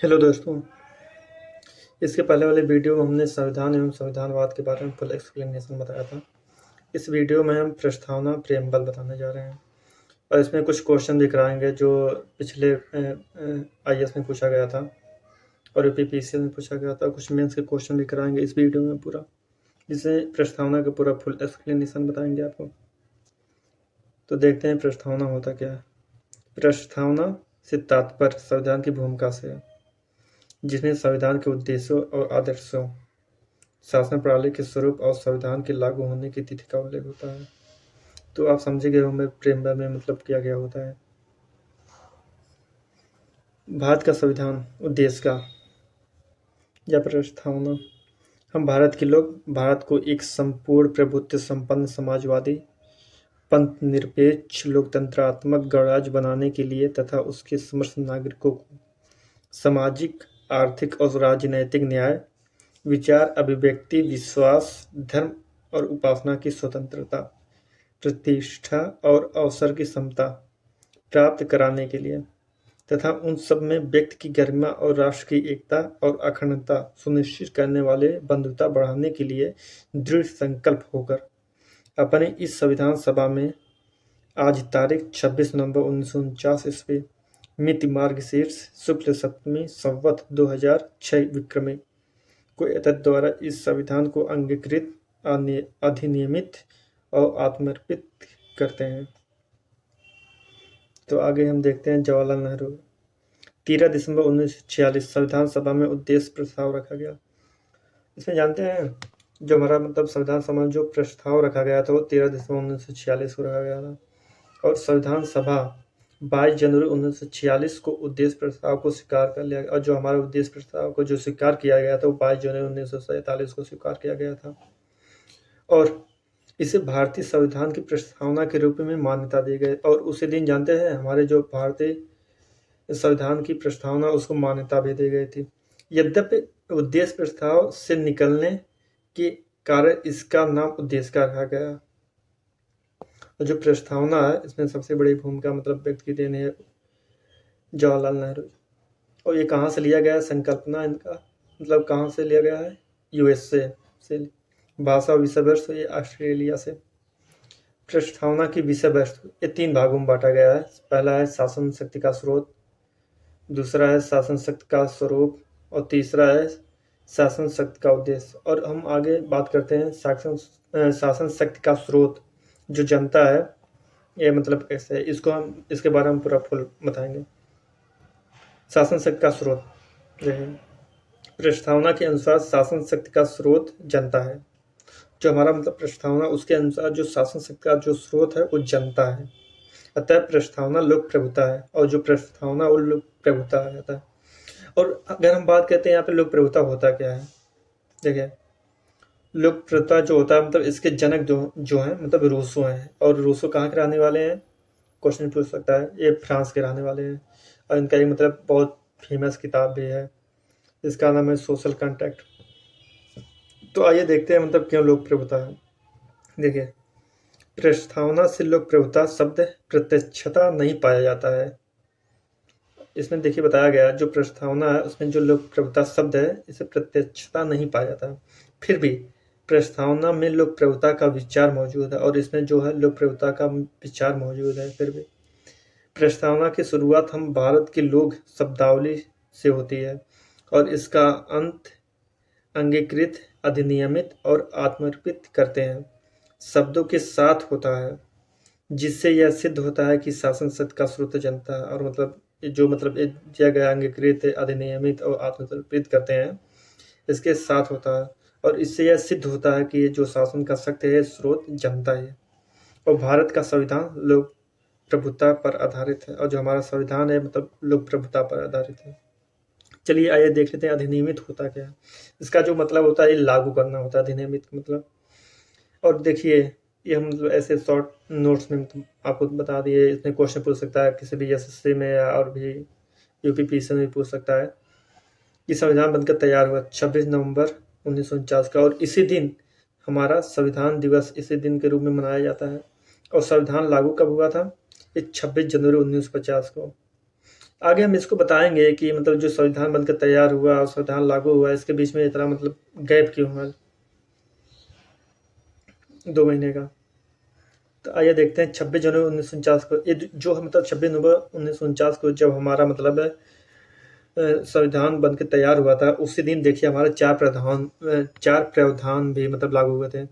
Hello दोस्तों। इसके पहले वाले वीडियो में हमने संविधान एवं संविधानवाद के बारे में फुल एक्सप्लेनेशन बताया था। इस वीडियो में हम प्रस्तावना प्रेमबल बताने जा रहे हैं और इसमें कुछ क्वेश्चन भी कराएंगे जो पिछले आईएएस में पूछा गया था और यूपीपीसीएल में पूछा गया था। कुछ मेंस के क्वेश्चन भी कराएंगे इस वीडियो में पूरा, जिससे प्रस्तावना का पूरा फुल एक्सप्लेनेशन बताएंगे आपको। तो देखते हैं प्रस्तावना होता क्या है। प्रस्तावना से तात्पर्य संविधान की भूमिका से है, जिसमें संविधान के उद्देश्यों और आदर्शों, शासन प्रणाली के स्वरूप और संविधान के लागू होने की तिथि का उल्लेख होता है। तो आप समझ गए होंगे प्रेमबल में मतलब क्या क्या होता है। भारत का संविधान उद्देश्य का या प्रस्तावना। हम भारत के लोग भारत को एक संपूर्ण प्रभुत्व संपन्न समाजवादी पंथ निरपेक्ष लोकतंत्रात्मक गणराज्य बनाने के लिए तथा उसके समस्त नागरिकों को सामाजिक, आर्थिक और राजनैतिक न्याय, विचार अभिव्यक्ति, विश्वास, धर्म और उपासना की स्वतंत्रता, प्रतिष्ठा और अवसर की समता प्राप्त कराने के लिए तथा उन सब में व्यक्ति की गरिमा और राष्ट्र की एकता और अखंडता सुनिश्चित करने वाले बंधुता बढ़ाने के लिए दृढ़ संकल्प होकर अपने इस संविधान सभा में आज तारीख 26 नवंबर 1949 ईस्वी मिति मार्गशीर्ष शुक्ल सप्तमी संवत 2006 विक्रमी को एतद द्वारा इस संविधान को अंगीकृत, अधिनियमित और आत्मर्पित करते हैं। तो आगे हम देखते हैं जवाहरलाल नेहरू। 13 दिसंबर 1946 संविधान सभा में उद्देश्य प्रस्ताव रखा गया। इसमें जानते हैं जो हमारा मतलब संविधान सभा में जो प्रस्ताव रखा गया था वो 13 दिसंबर 1946 को रखा गया था और संविधान सभा 22 जनवरी 1946 को उद्देश्य प्रस्ताव को स्वीकार कर लिया गया और जो हमारे उद्देश्य प्रस्ताव को जो स्वीकार किया गया था वो 22 जनवरी 1947 को स्वीकार किया गया था और इसे भारतीय संविधान की प्रस्तावना के रूप में मान्यता दी गई। और उसी दिन जानते हैं हमारे जो भारतीय संविधान की प्रस्तावना उसको मान्यता भी दी गई थी। यद्यपि उद्देश्य प्रस्ताव से निकलने के कारण इसका नाम उद्देश्य का रखा गया। और जो प्रस्तावना है इसमें सबसे बड़ी भूमिका मतलब व्यक्त की देनी है जवाहरलाल नेहरू। और ये कहाँ से लिया गया है, संकल्पना इनका मतलब कहाँ से लिया गया है, यूएसए से। भाषा विषय वस्तु ये ऑस्ट्रेलिया से। प्रस्तावना की विषय वस्तु ये 3 भागों में बांटा गया है। पहला है शासन शक्ति का स्रोत, दूसरा है शासन शक्ति का स्वरूप और तीसरा है शासन शक्ति का उद्देश्य। और हम आगे बात करते हैं शासन शक्ति का स्रोत जो जनता है, ये मतलब कैसे है, इसको हम इसके बारे में पूरा फुल बताएंगे। शासन शक्ति का स्रोत प्रस्तावना के अनुसार शासन शक्ति का स्रोत जनता है। जो हमारा मतलब प्रस्तावना उसके अनुसार जो शासन शक्ति का जो स्रोत है वो जनता है। अतः प्रस्तावना लोक प्रभुता है और जो प्रस्तावना वो लोक प्रभुता रहता है। और अगर हम बात करते हैं यहाँ पे लोक प्रभुता होता क्या है, देखिए लोक प्रभुता जो होता है मतलब इसके जनक जो है मतलब रूसो हैं। और रूसो कहाँ के रहने वाले हैं, क्वेश्चन पूछ सकता है। ये फ्रांस के रहने वाले हैं और इनका एक मतलब बहुत फेमस किताब भी है, इसका नाम है सोशल कॉन्ट्रैक्ट। तो आइए देखते हैं मतलब क्यों लोक प्रभुता है। देखिए प्रस्तावना से लोक प्रभुता शब्द प्रत्यक्षता नहीं पाया जाता है। इसमें देखिए बताया गया जो प्रस्तावना है उसमें जो लोक प्रभुता शब्द है इसे प्रत्यक्षता नहीं पाया जाता, फिर भी प्रस्तावना में लोक प्रभुता का विचार मौजूद है और इसमें जो है लोक प्रभुता का विचार मौजूद है। फिर भी प्रस्तावना की शुरुआत हम भारत के लोग शब्दावली से होती है और इसका अंत अंगीकृत, अधिनियमित और आत्मर्पित करते हैं शब्दों के साथ होता है, जिससे यह सिद्ध होता है कि शासन शक्ति का स्रोत जनता है। और मतलब जो मतलब दिया गया अंगीकृत, अधिनियमित और आत्मर्पित करते हैं इसके साथ होता है और इससे यह सिद्ध होता है कि ये जो शासन का शक्ति है स्रोत जनता है। और भारत का संविधान लोक प्रभुता पर आधारित है और जो हमारा संविधान है मतलब लोक प्रभुता पर आधारित है। चलिए आइए देख लेते हैं अधिनियमित होता क्या है। इसका जो मतलब होता है ये लागू करना होता है अधिनियमित मतलब। और देखिए ये हम मतलब ऐसे शॉर्ट नोट्स में मतलब आपको बता दिए। इसमें क्वेश्चन पूछ सकता है किसी भी एसएससी में या और भी यूपीपीसी में पूछ सकता है। ये संविधान बनकर तैयार हुआ 26 नवंबर 1949 का और इसी दिन हमारा संविधान दिवस इसी दिन के रूप में मनाया जाता है। और संविधान लागू कब हुआ था, ये 26 जनवरी 1950 को। आगे हम इसको बताएंगे कि मतलब जो संविधान बनकर तैयार हुआ और संविधान लागू हुआ, इसके बीच में इतना मतलब गैप क्यों हुआ 2 महीने का। तो आइए देखते हैं 26 जनवरी 1949 को, ये जो मतलब 26 नवंबर 1949 को जब हमारा मतलब संविधान बनकर तैयार हुआ था, उसी दिन देखिए हमारे चार प्रावधान भी मतलब लागू हुए थे।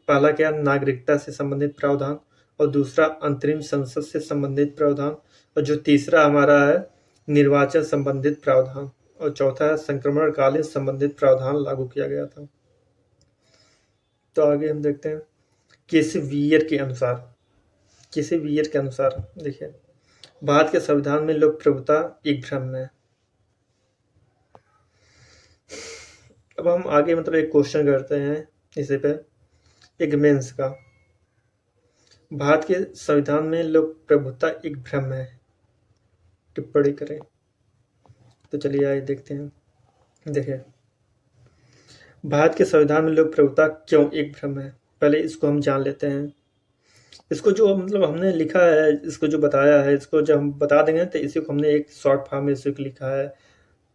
पहला क्या, नागरिकता से संबंधित प्रावधान, और दूसरा अंतरिम संसद से संबंधित प्रावधान, और जो तीसरा हमारा है निर्वाचन संबंधित प्रावधान, और चौथा है संक्रमणकालीन संबंधित प्रावधान लागू किया गया था। तो आगे हम देखते हैं केसी वियर के अनुसार देखिए, भारत के संविधान में लोक प्रभुता एक भ्रम है। अब हम आगे मतलब एक क्वेश्चन करते हैं इसी पे, एक मेंस का, भारत के संविधान में लोक प्रभुता एक भ्रम है, टिप्पणी करें। तो चलिए आइए देखते हैं। देखिए, भारत के संविधान में लोक प्रभुता क्यों एक भ्रम है, पहले इसको हम जान लेते हैं। इसको जो मतलब हमने लिखा है, इसको जो बताया है, इसको जब हम बता देंगे तो इसी को हमने एक शॉर्ट फॉर्म में इसी को लिखा है।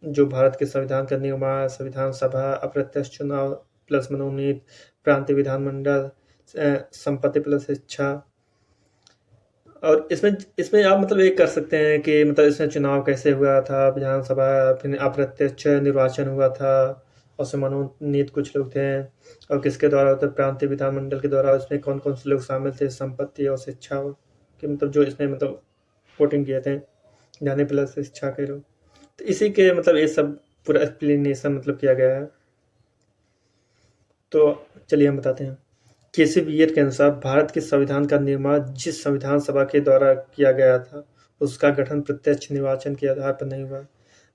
जो भारत के संविधान का निर्माण, संविधान सभा, अप्रत्यक्ष चुनाव प्लस मनोनीत, प्रांतीय विधानमंडल, संपत्ति प्लस इच्छा। और इसमें आप मतलब ये कर सकते हैं कि मतलब इसमें चुनाव कैसे हुआ था, विधानसभा, फिर अप्रत्यक्ष निर्वाचन हुआ था, और उसमें मनोनीत कुछ लोग थे, और किसके द्वारा होता है, प्रांतीय विधानमंडल के द्वारा। उसमें कौन कौन से लोग शामिल थे, संपत्ति और शिक्षा के मतलब जो इसमें मतलब वोटिंग किए थे, जाने प्लस शिक्षा के लोग। तो इसी के मतलब ये सब पूरा एक्सप्लेनेशन मतलब किया गया है। तो चलिए हम बताते हैं। केसी वियर के अनुसार भारत के संविधान का निर्माण जिस संविधान सभा के द्वारा किया गया था, उसका गठन प्रत्यक्ष निर्वाचन के आधार पर नहीं हुआ।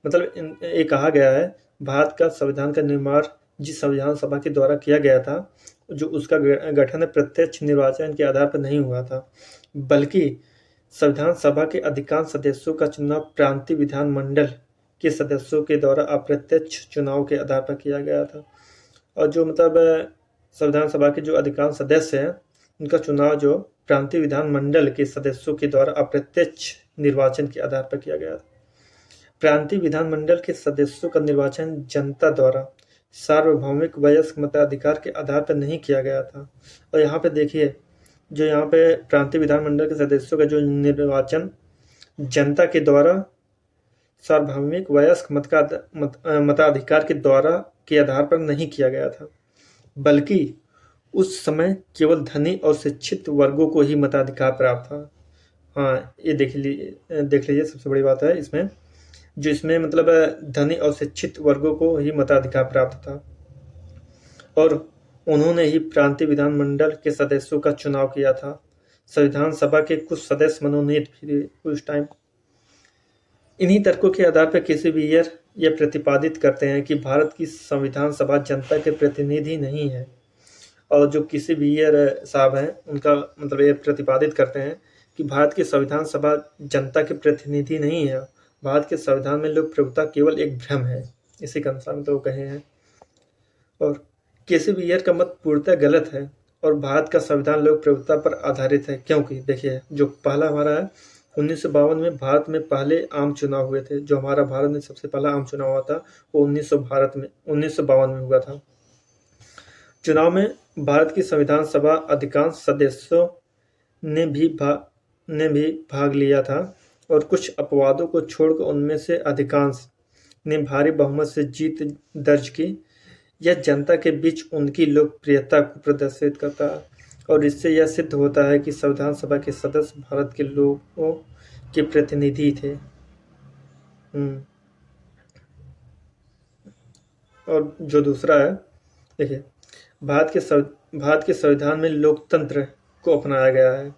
मतलब ये कहा गया है, भारत का संविधान का निर्माण जिस संविधान सभा के द्वारा किया गया था, जो उसका गठन प्रत्यक्ष निर्वाचन के आधार पर नहीं हुआ था, बल्कि संविधान सभा के अधिकांश सदस्यों का चुनाव प्रांतीय विधानमंडल के सदस्यों के द्वारा अप्रत्यक्ष चुनाव के आधार पर किया गया था। और जो मतलब संविधान सभा के जो अधिकांश सदस्य हैं, उनका चुनाव जो प्रांतीय विधानमंडल के सदस्यों के द्वारा अप्रत्यक्ष निर्वाचन के आधार पर किया गया था। प्रांतीय विधानमंडल के सदस्यों का निर्वाचन जनता द्वारा सार्वभौमिक वयस्क मताधिकार के आधार पर नहीं किया गया था। और यहाँ पे देखिए, जो यहाँ पे प्रांतीय विधानमंडल के सदस्यों का जो निर्वाचन जनता के द्वारा सार्वभौमिक वयस्क मताधिकार के आधार पर नहीं किया गया था, बल्कि उस समय केवल धनी और शिक्षित वर्गों को ही मताधिकार प्राप्त था। हाँ, ये देख लीजिए सबसे बड़ी बात है इसमें, जो इसमें मतलब धनी और शिक्षित वर्गों को ही मताधिकार प्राप्त था, और उन्होंने ही प्रांतीय विधानमंडल के सदस्यों का चुनाव किया था। संविधान सभा के कुछ सदस्य मनोनीत भी थे उस टाइम। इन्हीं तर्कों के आधार पर केसी वियर यह प्रतिपादित करते हैं कि भारत की संविधान सभा जनता के प्रतिनिधि नहीं है। और जो केसी वियर साहब हैं, उनका मतलब ये प्रतिपादित करते हैं कि भारत की संविधान सभा जनता के प्रतिनिधि नहीं है, भारत के संविधान में लोक प्रभुता केवल एक भ्रम है, इसी के अनुसार मतलब वो कहे हैं। और केसी वियर का मत पूर्णतः गलत है, और भारत का संविधान लोक प्रभुता पर आधारित है, क्योंकि देखिए जो पहला हमारा है 1952 में भारत में पहले आम चुनाव हुए थे। जो हमारा भारत में सबसे पहला आम चुनाव हुआ था वो 1952 में हुआ था। चुनाव में भारत की संविधान सभा अधिकांश सदस्यों ने भी भाग लिया था, और कुछ अपवादों को छोड़कर उनमें से अधिकांश ने भारी बहुमत से जीत दर्ज की। यह जनता के बीच उनकी लोकप्रियता को प्रदर्शित करता है, और इससे यह सिद्ध होता है कि संविधान सभा के सदस्य भारत के लोगों के प्रतिनिधि थे। और जो दूसरा है, देखिए, भारत के संविधान में लोकतंत्र को अपनाया गया है,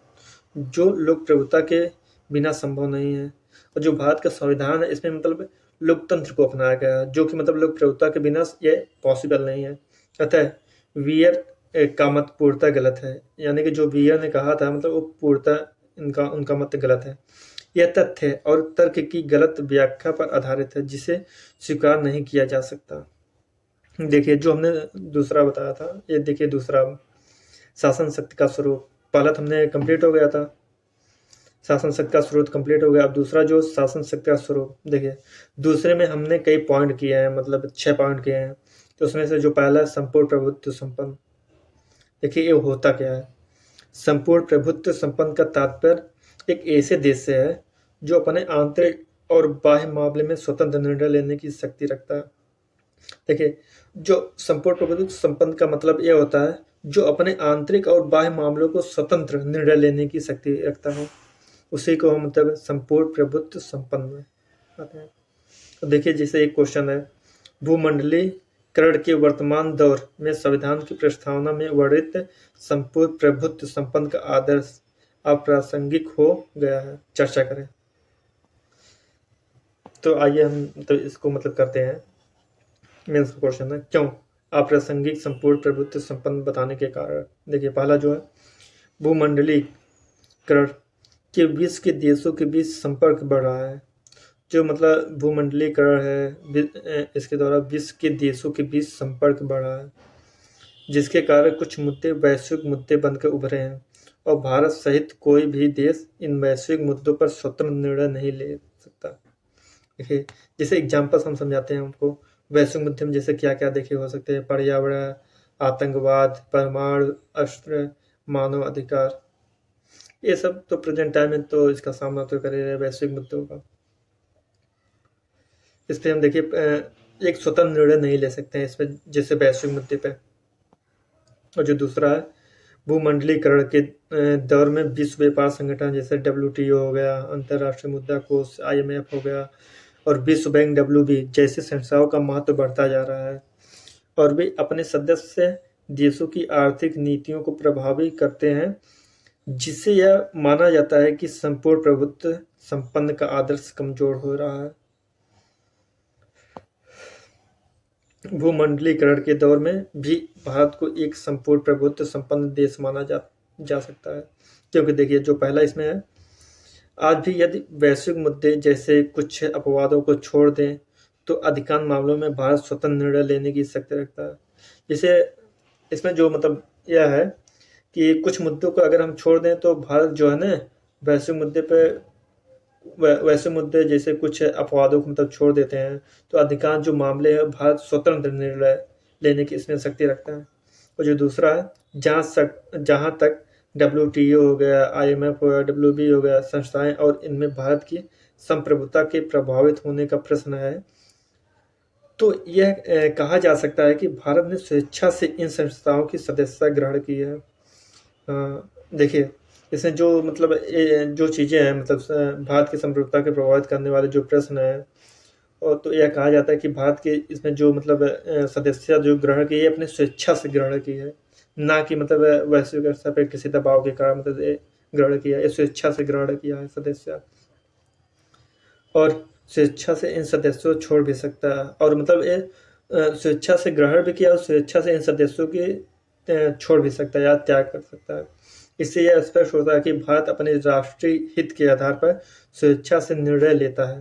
जो लोक प्रभुता के बिना संभव नहीं है। और जो भारत का संविधान है, इसमें मतलब लोकतंत्र को अपनाया गया है, जो कि मतलब लोक प्रभुता के बिना ये पॉसिबल नहीं है। अतः वियर का मत पूर्णतः गलत है, यानी कि जो वियर ने कहा था मतलब वो पूर्णतः उनका मत गलत है। यह तथ्य और तर्क की गलत व्याख्या पर आधारित है, जिसे स्वीकार नहीं किया जा सकता। देखिए जो हमने दूसरा बताया था, ये देखिए दूसरा, शासन शक्ति का स्वरूप। पहला तो हमने कंप्लीट हो गया था, शासन शक्ति का स्रोत कंप्लीट हो गया। अब दूसरा जो शासन शक्ति का स्रोत, देखिए दूसरे में हमने कई पॉइंट किए हैं, मतलब 6 पॉइंट किए हैं। तो उसमें से जो पहला संपूर्ण प्रभुत्व संपन्न, देखिए ये होता क्या है। संपूर्ण प्रभुत्व संपन्न का तात्पर्य एक ऐसे देश से है जो अपने आंतरिक और बाह्य मामले में स्वतंत्र निर्णय लेने की शक्ति रखता है। देखिए जो संपूर्ण प्रभुत्व संपन्न का मतलब ये होता है जो अपने आंतरिक और बाह्य मामलों को स्वतंत्र निर्णय लेने की शक्ति रखता है, उसी को हम मतलब संपूर्ण प्रभुत्व संपन्न में आते हैं। तो देखिए जैसे एक क्वेश्चन है, भूमंडलीकरण के वर्तमान दौर में संविधान की प्रस्तावना में वर्णित संपूर्ण प्रभुत्व संपन्न का आदर्श अप्रासंगिक हो गया है, चर्चा करें। तो आइए हम तो इसको मतलब करते हैं। मेंस क्वेश्चन है, क्यों अप्रासंगिक संपूर्ण प्रभुत्व संपन्न बताने के कारण। देखिए पहला जो है, भूमंडलीकरण के विश्व के देशों के बीच संपर्क बढ़ रहा है। जो मतलब भूमंडलीकरण है, इसके द्वारा विश्व के देशों के बीच संपर्क बढ़ रहा है, जिसके कारण कुछ मुद्दे वैश्विक मुद्दे बनकर उभरे हैं और भारत सहित कोई भी देश इन वैश्विक मुद्दों पर स्वतंत्र निर्णय नहीं ले सकता। देखिए जैसे एग्जाम्पल्स हम समझाते हैं हमको। वैश्विक मुद्दे में जैसे क्या क्या देखे हो सकते हैं, पर्यावरण, आतंकवाद, परमाणु अस्त्र, मानव अधिकार, ये सब तो प्रेजेंट टाइम में तो इसका सामना तो कर रहे हैं वैश्विक मुद्दों का। इस पर हम देखिए एक स्वतंत्र निर्णय नहीं ले सकते हैं इस पर, जैसे वैश्विक मुद्दे पे। और जो दूसरा है, भूमंडलीकरण के दौर में विश्व व्यापार संगठन जैसे WTO हो गया, अंतर्राष्ट्रीय मुद्रा कोष IMF हो गया और विश्व बैंक WB जैसी संस्थाओं का महत्व बढ़ता जा रहा है और वे अपने सदस्य देशों की आर्थिक नीतियों को प्रभावित करते हैं, जिससे यह माना जाता है कि संपूर्ण प्रभुत्व संपन्न का आदर्श कमजोर हो रहा है। भूमंडलीकरण के दौर में भी भारत को एक संपूर्ण प्रभुत्व संपन्न देश माना जा सकता है, क्योंकि देखिए जो पहला इसमें है, आज भी यदि वैश्विक मुद्दे जैसे कुछ अपवादों को छोड़ दें तो अधिकांश मामलों में भारत स्वतंत्र निर्णय लेने की शक्ति रखता है। जैसे इसमें जो मतलब यह है कि कुछ मुद्दों को अगर हम छोड़ दें तो भारत जो है ना वैश्विक मुद्दे पे, वैसे मुद्दे जैसे कुछ अपवादों को मतलब छोड़ देते हैं तो अधिकांश जो मामले हैं भारत स्वतंत्र निर्णय लेने की इसमें शक्ति रखता है। और जो दूसरा है, जहाँ तक WTO हो गया, IMF हो गया, WB हो गया संस्थाएं और इनमें भारत की संप्रभुता के प्रभावित होने का प्रश्न है, तो यह कहा जा सकता है कि भारत ने स्वेच्छा से इन संस्थाओं की सदस्यता ग्रहण की है। देखिए इसमें जो मतलब जो चीज़ें हैं मतलब भारत की संप्रभुता के प्रभावित करने वाले जो प्रश्न हैं, और तो यह कहा जाता है कि भारत के इसमें जो मतलब सदस्यता जो ग्रहण की है अपने स्वेच्छा से ग्रहण की है, ना कि मतलब वैश्विक स्तर पर किसी दबाव के कारण मतलब ग्रहण किया है, स्वेच्छा से ग्रहण किया है सदस्य, और स्वेच्छा से इन सदस्यों छोड़ भी सकता है। और मतलब ये स्वेच्छा से ग्रहण भी किया और स्वेच्छा से इन सदस्यों की छोड़ भी सकता है या त्याग कर सकता है। इससे यह स्पष्ट होता है कि भारत अपने राष्ट्रीय हित के आधार पर स्वेच्छा से निर्णय लेता है।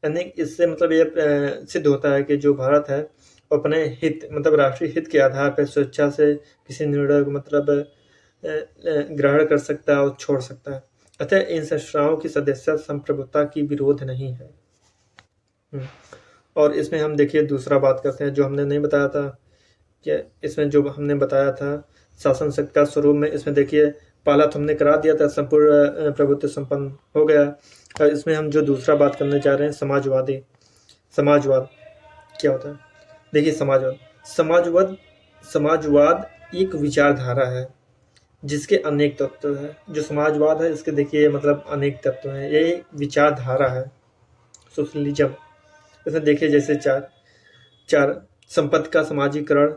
यानी इससे मतलब ये सिद्ध होता है कि जो भारत है वो अपने हित मतलब राष्ट्रीय हित के आधार पर स्वेच्छा से किसी निर्णय को मतलब ग्रहण कर सकता है और छोड़ सकता है। अतः इन संस्थाओं की सदस्यता संप्रभुता की विरोध नहीं है। और इसमें हम देखिए दूसरा बात करते हैं जो हमने नहीं बताया था, कि इसमें जो हमने बताया था शासन शक्ति का स्वरूप में, इसमें देखिए पहला तो हमने करा दिया था संपूर्ण प्रभुत्व संपन्न हो गया। और इसमें हम जो दूसरा बात करने जा रहे हैं समाजवाद क्या होता है। देखिए समाजवाद एक विचारधारा है जिसके अनेक तत्व हैं। जो समाजवाद है इसके देखिए मतलब अनेक तत्व हैं, ये विचारधारा है सोशलिज्म। इसमें देखिए जैसे चार संपत्ति का समाजीकरण,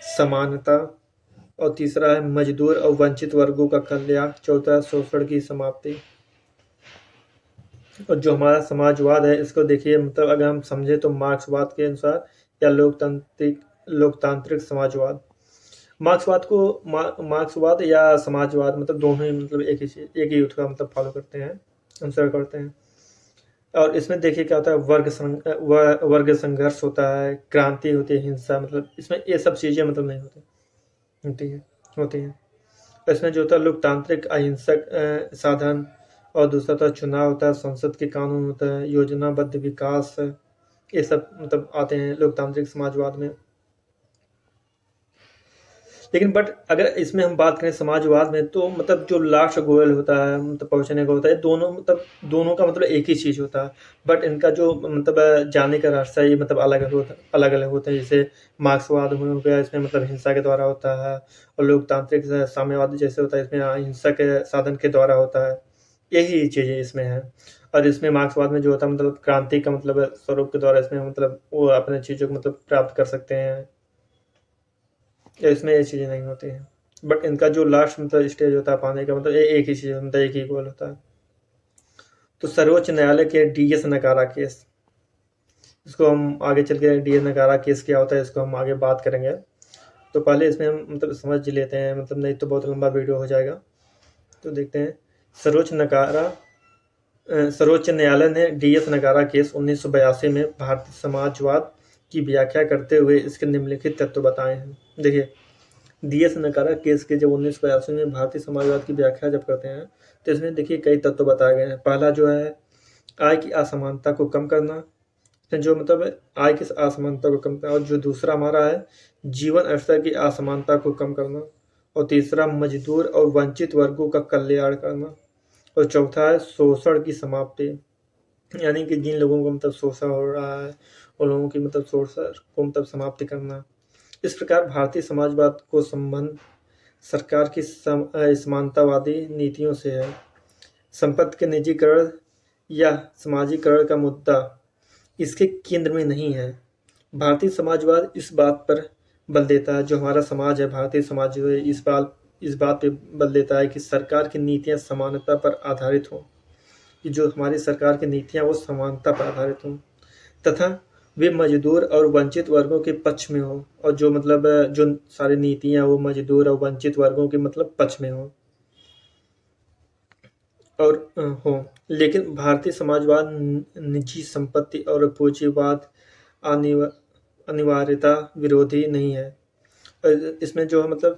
समानता, और तीसरा है मजदूर और वंचित वर्गों का कल्याण, चौथा शोषण की समाप्ति। और जो हमारा समाजवाद है इसको देखिए मतलब अगर हम समझे तो मार्क्सवाद के अनुसार या लोकतांत्रिक समाजवाद। मार्क्सवाद या समाजवाद मतलब दोनों ही मतलब एक ही युद्ध का मतलब फॉलो करते हैं, अनुसरण करते हैं। और इसमें देखिए क्या होता है, वर्ग संघर्ष होता है, क्रांति होती है, हिंसा, मतलब इसमें ये सब चीज़ें मतलब नहीं होती हैं। इसमें जो होता है लोकतांत्रिक अहिंसक साधन और दूसरा होता है चुनाव होता है, संसद के कानून होता है, योजनाबद्ध विकास, ये सब मतलब आते हैं लोकतांत्रिक समाजवाद में। लेकिन बट अगर इसमें हम बात करें समाजवाद में, तो मतलब जो लास्ट गोल होता है मतलब पहुंचने का होता है, दोनों मतलब दोनों का मतलब एक ही चीज़ होता है, बट इनका जो मतलब जाने का रास्ता ये मतलब अलग अलग होता है। जैसे मार्क्सवाद हो गया, इसमें मतलब हिंसा के द्वारा होता है, और लोकतांत्रिक साम्यवाद जैसे होता है, इसमें हिंसा के साधन के द्वारा होता है। यही चीज़ें इसमें है। और इसमें मार्क्सवाद में जो होता है मतलब क्रांति का मतलब स्वरूप के द्वारा इसमें मतलब वो अपने चीज़ों को मतलब प्राप्त कर सकते हैं, इसमें ये चीज़ें नहीं होती हैं। बट इनका जो लास्ट मतलब स्टेज होता है पाने का, मतलब एक ही चीज़ मतलब एक ही गोल होता है। तो सर्वोच्च न्यायालय के डीएस नकारा केस, इसको हम आगे चल के डीएस नकारा केस क्या होता है इसको हम आगे बात करेंगे। तो पहले इसमें हम मतलब समझ लेते हैं, मतलब नहीं तो बहुत लंबा वीडियो हो जाएगा। तो देखते हैं। सर्वोच्च न्यायालय ने डीएस नकारा केस 1982 में भारतीय समाजवाद की व्याख्या करते हुए इसके निम्नलिखित तत्व बताए हैं। देखिए, डीएस नकारा केस के जब 1982 में भारतीय समाजवाद की व्याख्या जब करते हैं, तो इसमें देखिए कई तत्व बताए गए हैं। पहला जो है आय की असमानता को कम करना, जो मतलब आय की असमानता को कम करना, और जो दूसरा हमारा है जीवन स्तर की असमानता को कम करना, और तीसरा मजदूर और वंचित वर्गों का कल्याण करना, और चौथा है शोषण की समाप्ति, यानी कि जिन लोगों को मतलब शोषण हो रहा है उन लोगों की मतलब शोषण को मतलब समाप्ति करना। इस प्रकार भारतीय समाजवाद को संबंध सरकार की समानतावादी नीतियों से है। संपत्ति के निजीकरण या समाजीकरण का मुद्दा इसके केंद्र में नहीं है। भारतीय समाजवाद इस बात पर बल देता है, जो हमारा समाज है भारतीय समाज जो है इस बात पे बल देता है कि सरकार की नीतियां समानता पर आधारित हों, कि जो हमारी सरकार की नीतियां वो समानता पर आधारित हों, तथा वे मजदूर और वंचित वर्गों के पक्ष में हो, और जो मतलब जो सारी नीतियां वो मजदूर और वंचित वर्गों के मतलब पक्ष में हो और हो। लेकिन भारतीय समाजवाद निजी संपत्ति और पूंजीवाद अनिवार्यता विरोधी नहीं है। इसमें जो है मतलब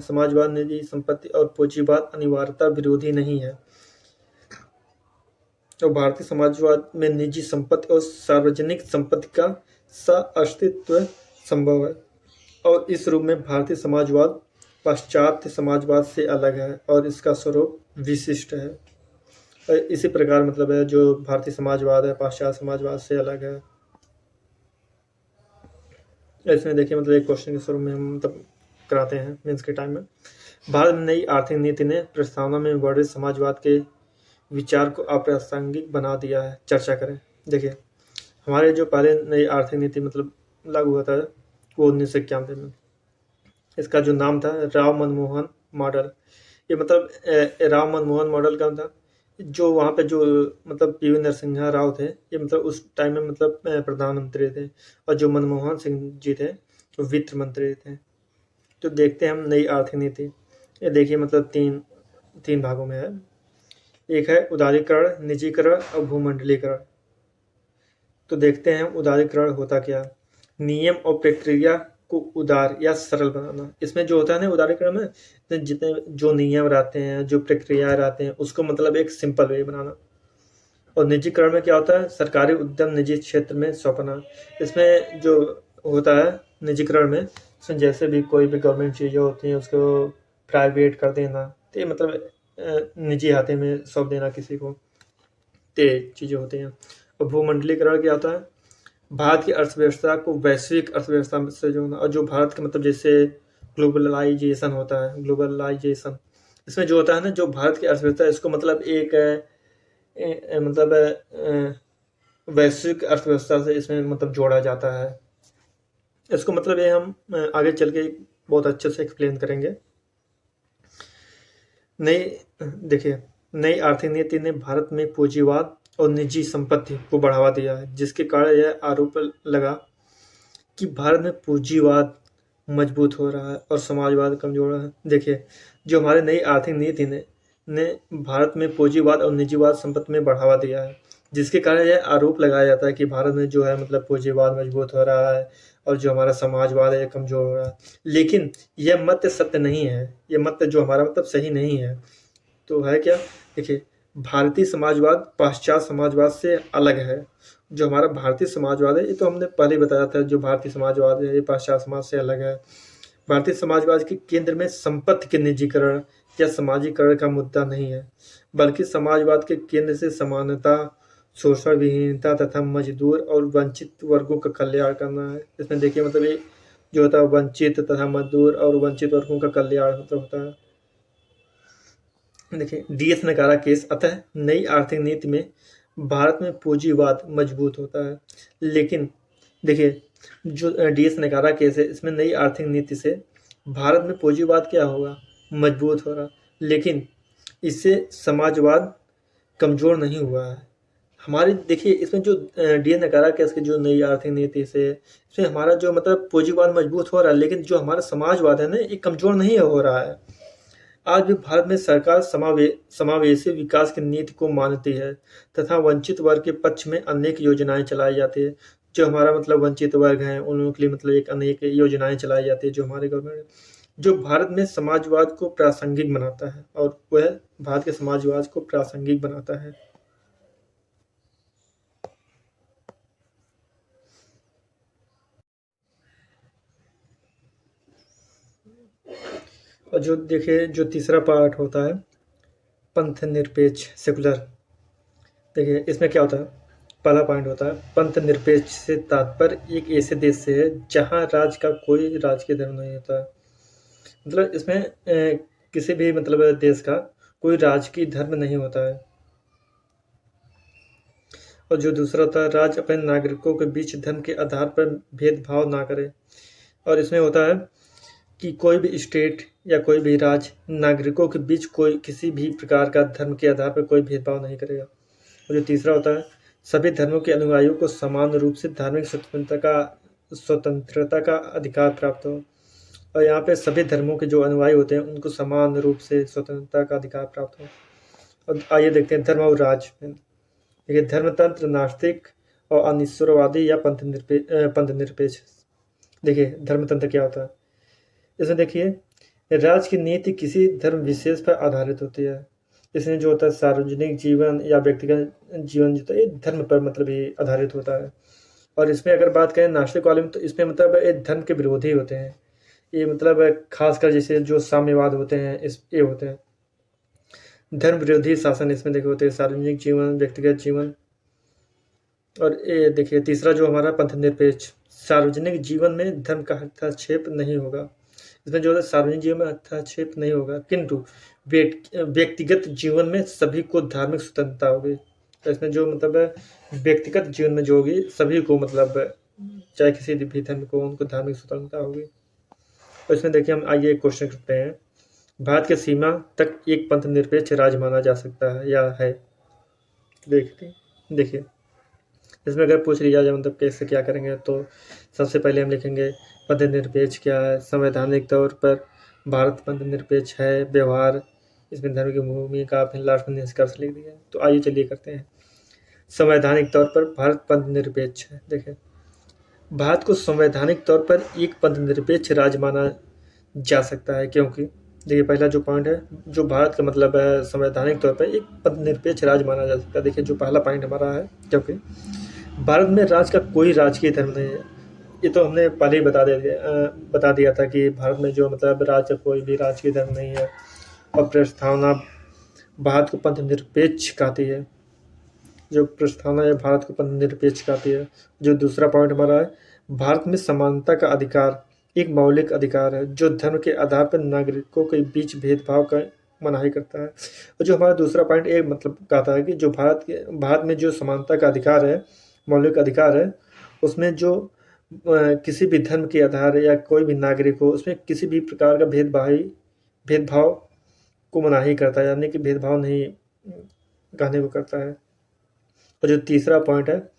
समाजवाद निजी संपत्ति और पूंजीवाद अनिवार्यता विरोधी नहीं है। तो भारतीय समाजवाद में निजी संपत्ति और सार्वजनिक संपत्ति का सह-अस्तित्व संभव है, और इस रूप में भारतीय समाजवाद पाश्चात्य समाजवाद से अलग है और इसका स्वरूप विशिष्ट है। और इसी प्रकार मतलब है जो भारतीय समाजवाद है पाश्चात्य समाजवाद से अलग है। इसमें देखिए मतलब एक क्वेश्चन के स्वरूप में हम मतलब कराते हैं मेंस के टाइम में। भारत में नई आर्थिक नीति ने प्रस्तावना में वर्णित समाजवाद के विचार को अप्रासंगिक बना दिया है। चर्चा करें। देखिए, हमारे जो पहले नई आर्थिक नीति मतलब लागू हुआ था वो 1991 में। इसका जो नाम था राव मनमोहन मॉडल। ये मतलब राव मनमोहन मॉडल का था, जो वहाँ पे जो मतलब पीवी नरसिम्हा राव थे, ये मतलब उस टाइम में मतलब प्रधानमंत्री थे, और जो मनमोहन सिंह जी थे वो वित्त मंत्री थे। तो देखते हैं हम नई आर्थिक नीति। ये देखिए मतलब तीन भागों में है। एक है उदारीकरण, निजीकरण और भूमंडलीकरण। तो देखते हैं उदारीकरण होता क्या। नियम और प्रक्रिया को उदार या सरल बनाना। इसमें जो होता है ना उदारीकरण में जितने जो नियम रहते हैं जो प्रक्रियाएं रहते हैं उसको मतलब एक सिंपल वे बनाना। और निजीकरण में क्या होता है, सरकारी उद्यम निजी क्षेत्र में सौंपना। इसमें जो होता है निजीकरण में, इसमें जैसे भी कोई भी गवर्नमेंट चीज़ें होती हैं उसको प्राइवेट कर देना, तो ये मतलब निजी हाथे में सौंप देना किसी को, ते चीज़ें होती हैं। और भूमंडलीकरण क्या होता है, भारत की अर्थव्यवस्था को वैश्विक अर्थव्यवस्था से जोड़ना। और जो भारत का मतलब जैसे ग्लोबलाइजेशन होता है, ग्लोबलाइजेशन इसमें जो होता है ना, जो भारत की अर्थव्यवस्था इसको मतलब एक मतलब वैश्विक अर्थव्यवस्था से इसमें मतलब जोड़ा जाता है। इसको मतलब ये हम आगे चल के बहुत अच्छे से एक्सप्लेन करेंगे। देखिए, नई आर्थिक नीति ने भारत में पूंजीवाद और निजी संपत्ति को बढ़ावा दिया है, जिसके कारण यह आरोप लगा कि भारत में पूंजीवाद मजबूत हो रहा है और समाजवाद कमजोर हो रहा है। देखिए, जो हमारी नई आर्थिक नीति ने भारत में पूंजीवाद और निजीवाद संपत्ति में बढ़ावा दिया है, जिसके कारण यह आरोप लगाया जाता है कि भारत में जो है मतलब पूंजीवाद मजबूत हो रहा है और जो हमारा समाजवाद है ये कमजोर हो रहा है। लेकिन यह मत सत्य नहीं है, ये मत जो हमारा मतलब सही नहीं है। तो है क्या, देखिए भारतीय समाजवाद पाश्चात्य समाजवाद से अलग है। जो हमारा भारतीय समाजवाद है, ये तो हमने पहले ही बताया था, जो भारतीय समाजवाद है ये पाश्चात्य समाज से अलग है। भारतीय समाजवाद के केंद्र में संपत्ति के निजीकरण या समाजीकरण का मुद्दा नहीं है, बल्कि समाजवाद के केंद्र से समानता, शोषण विहीनता तथा मजदूर और वंचित वर्गों का कल्याण करना है। इसमें देखिए मतलब ये जो होता है वंचित तथा मजदूर और वंचित वर्गों का कल्याण मतलब होता है। देखिए डीएस नकारा केस, अतः नई आर्थिक नीति में भारत में पूंजीवाद मजबूत होता है। लेकिन देखिए जो डीएस नकारा केस है, इसमें नई आर्थिक नीति से भारत में पूंजीवाद क्या होगा, मजबूत होगा, लेकिन इससे समाजवाद कमजोर नहीं हुआ है। हमारी देखिए इसमें जो डीएस नकारा केस की जो नई आर्थिक नीति से, इसमें हमारा जो मतलब पूंजीवाद मजबूत हो रहा है, लेकिन जो हमारा समाजवाद है ना, ये कमजोर नहीं हो रहा है। आज भी भारत में सरकार समावेशी विकास की नीति को मानती है तथा वंचित वर्ग के पक्ष में अनेक योजनाएं चलाई जाती है। जो हमारा मतलब वंचित वर्ग हैं, उन लोगों के लिए मतलब एक अनेक योजनाएं चलाई जाती है जो हमारे गवर्नमेंट, जो भारत में समाजवाद को प्रासंगिक बनाता है, और वह भारत के समाजवाद को प्रासंगिक बनाता है। और जो देखिए जो तीसरा पार्ट होता है पंथ निरपेक्ष सेकुलर, देखिए इसमें क्या होता है, पहला पॉइंट होता है पंथ निरपेक्ष से तात्पर्य एक ऐसे देश से है जहां राज का कोई राजकीय धर्म नहीं होता है। मतलब इसमें किसी भी मतलब देश का कोई राजकीय धर्म नहीं होता है। और जो दूसरा होता है राज्य अपने नागरिकों के बीच धर्म के आधार पर भेदभाव ना करे। और इसमें होता है कि कोई भी स्टेट या कोई भी राज्य नागरिकों के बीच कोई किसी भी प्रकार का धर्म के आधार पर कोई भेदभाव नहीं करेगा। और जो तीसरा होता है सभी धर्मों के अनुयायियों को समान रूप से धार्मिक स्वतंत्रता का अधिकार प्राप्त हो। और यहाँ पे सभी धर्मों के जो अनुयायी होते हैं उनको समान रूप से स्वतंत्रता का अधिकार प्राप्त हो। और आइए देखते हैं धर्म और राज में। देखिए धर्मतंत्र नास्तिक और अनिश्वरवादी या पंथ निरपेक्ष। देखिए धर्मतंत्र क्या होता है, इसमें देखिए राज्य की नीति किसी धर्म विशेष पर आधारित होती है। इसमें जो होता है सार्वजनिक जीवन या व्यक्तिगत जीवन जो है धर्म पर मतलब ये आधारित होता है। और इसमें अगर बात करें नास्तिक वाले में, तो इसमें मतलब ये धर्म के विरोधी होते हैं। ये मतलब खासकर जैसे जो साम्यवाद होते हैं, इस ये होते हैं धर्म विरोधी शासन। इसमें देखिए होते हैं सार्वजनिक जीवन, व्यक्तिगत जीवन। और ये देखिए तीसरा जो हमारा पंथ निरपेक्ष, सार्वजनिक जीवन में धर्म का हस्तक्षेप नहीं होगा। इसमें जो है सार्वजनिक जीवन में हस्तक्षेप नहीं होगा, किंतु व्यक्तिगत जीवन में सभी को धार्मिक स्वतंत्रता होगी। तो इसमें जो मतलब व्यक्तिगत जीवन में जो होगी सभी को मतलब चाहे किसी भी धर्म को उनको धार्मिक स्वतंत्रता होगी। और इसमें देखिए हम आइए एक क्वेश्चन करते हैं, भारत की सीमा तक एक पंथ निरपेक्ष राज्य माना जा सकता है या है। देखिए इसमें अगर पूछ लिया जाए मतलब कैसे क्या करेंगे, तो सबसे पहले हम लिखेंगे पंथ निरपेक्ष क्या है। संवैधानिक तौर पर भारत पंथ निरपेक्ष है। व्यवहार, इसमें धर्म की भूमिका, फिर लास्ट में निष्कर्ष लिख दिया। तो आइए चलिए करते हैं। संवैधानिक तौर पर भारत पंथ निरपेक्ष है। देखिए भारत को संवैधानिक तौर पर एक पंथ निरपेक्ष राज्य माना जा सकता है, क्योंकि देखिए पहला जो पॉइंट है जो भारत का मतलब है संवैधानिक तौर पर एक पंथ निरपेक्ष राज्य माना जा सकता है। देखिए जो पहला पॉइंट हमारा है, क्योंकि भारत में राज का कोई राजकीय धर्म नहीं है। ये तो हमने पहले ही बता दिया था कि भारत में जो मतलब राज्य कोई भी राजकीय धर्म नहीं है। और प्रस्तावना भारत को पंथ निरपेक्ष कहती है। जो प्रस्तावना है भारत को पंथ निरपेक्ष कहती है। जो दूसरा पॉइंट हमारा है, भारत में समानता का अधिकार एक मौलिक अधिकार है जो धर्म के आधार पर नागरिकों के बीच भेदभाव का मनाही करता है। और जो हमारा दूसरा पॉइंट एक मतलब कहता है कि जो भारत में जो समानता का अधिकार है, मौलिक अधिकार है, उसमें जो किसी भी धर्म के आधार या कोई भी नागरिक हो उसमें किसी भी प्रकार का भेदभाव को मनाही करता है, यानी कि भेदभाव नहीं कहने को करता है। और जो तीसरा पॉइंट है,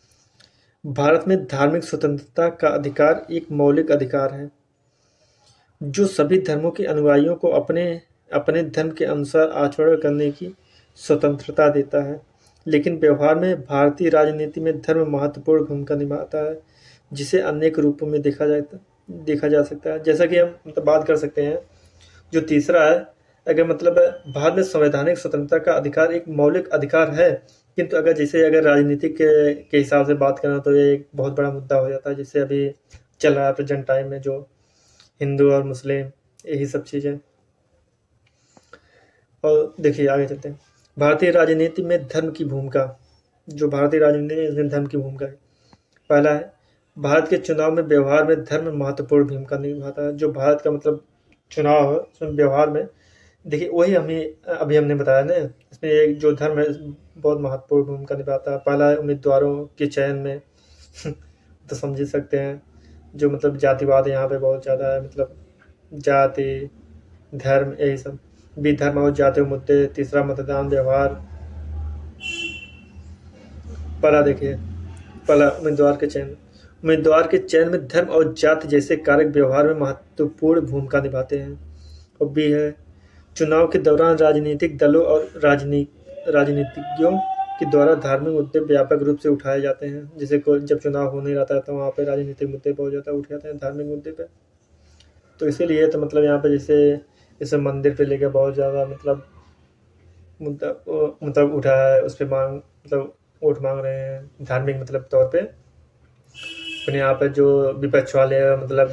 भारत में धार्मिक स्वतंत्रता का अधिकार एक मौलिक अधिकार है जो सभी धर्मों के अनुयायियों को अपने अपने धर्म के अनुसार आचरण करने की स्वतंत्रता देता है। लेकिन व्यवहार में भारतीय राजनीति में धर्म महत्वपूर्ण भूमिका निभाता है, जिसे अनेक रूपों में देखा जा सकता है। जैसा कि हम मतलब बात कर सकते हैं, जो तीसरा है अगर मतलब भारत में संवैधानिक स्वतंत्रता का अधिकार एक मौलिक अधिकार है, किंतु अगर राजनीतिक के हिसाब से बात करें तो ये एक बहुत बड़ा मुद्दा हो जाता है। जैसे अभी चल रहा है प्रेजेंट टाइम में जो हिंदू और मुस्लिम यही सब चीज़ें। और देखिए आगे चलते हैं, भारतीय राजनीति में धर्म की भूमिका। जो भारतीय राजनीति में इसमें धर्म की भूमिका है, पहला है भारत के चुनाव में व्यवहार में धर्म महत्वपूर्ण भूमिका निभाता है। जो भारत का मतलब चुनाव है उसमें व्यवहार में, देखिए वही अभी हमने बताया ना, इसमें एक जो धर्म है बहुत महत्वपूर्ण भूमिका निभाता है। पहला है उम्मीदवारों के चयन में तो समझ ही सकते हैं, जो मतलब जातिवाद यहाँ पे बहुत ज़्यादा है, मतलब जाति धर्म यही सब भी, धर्म और जातीय मुद्दे। तीसरा मतदान व्यवहार। पहला देखिए, पहला उम्मीदवार के चयन में धर्म और जाति जैसे कारक व्यवहार में महत्वपूर्ण भूमिका निभाते हैं। और बी है चुनाव के दौरान राजनीतिक दलों और राजनीतिज्ञों के द्वारा धार्मिक मुद्दे व्यापक रूप से उठाए जाते हैं। जैसे जब चुनाव होने रहता है तो वहाँ पे राजनीतिक मुद्दे बहुत ज़्यादा उठ जाते हैं धार्मिक मुद्दे पे। तो इसीलिए तो मतलब यहाँ पे जैसे मंदिर पे लेकर बहुत ज़्यादा मतलब मुद्दा मतलब उठा है, उस पर मतलब वोट मांग रहे हैं धार्मिक मतलब तौर पे। अपने यहाँ पे जो विपक्ष वाले मतलब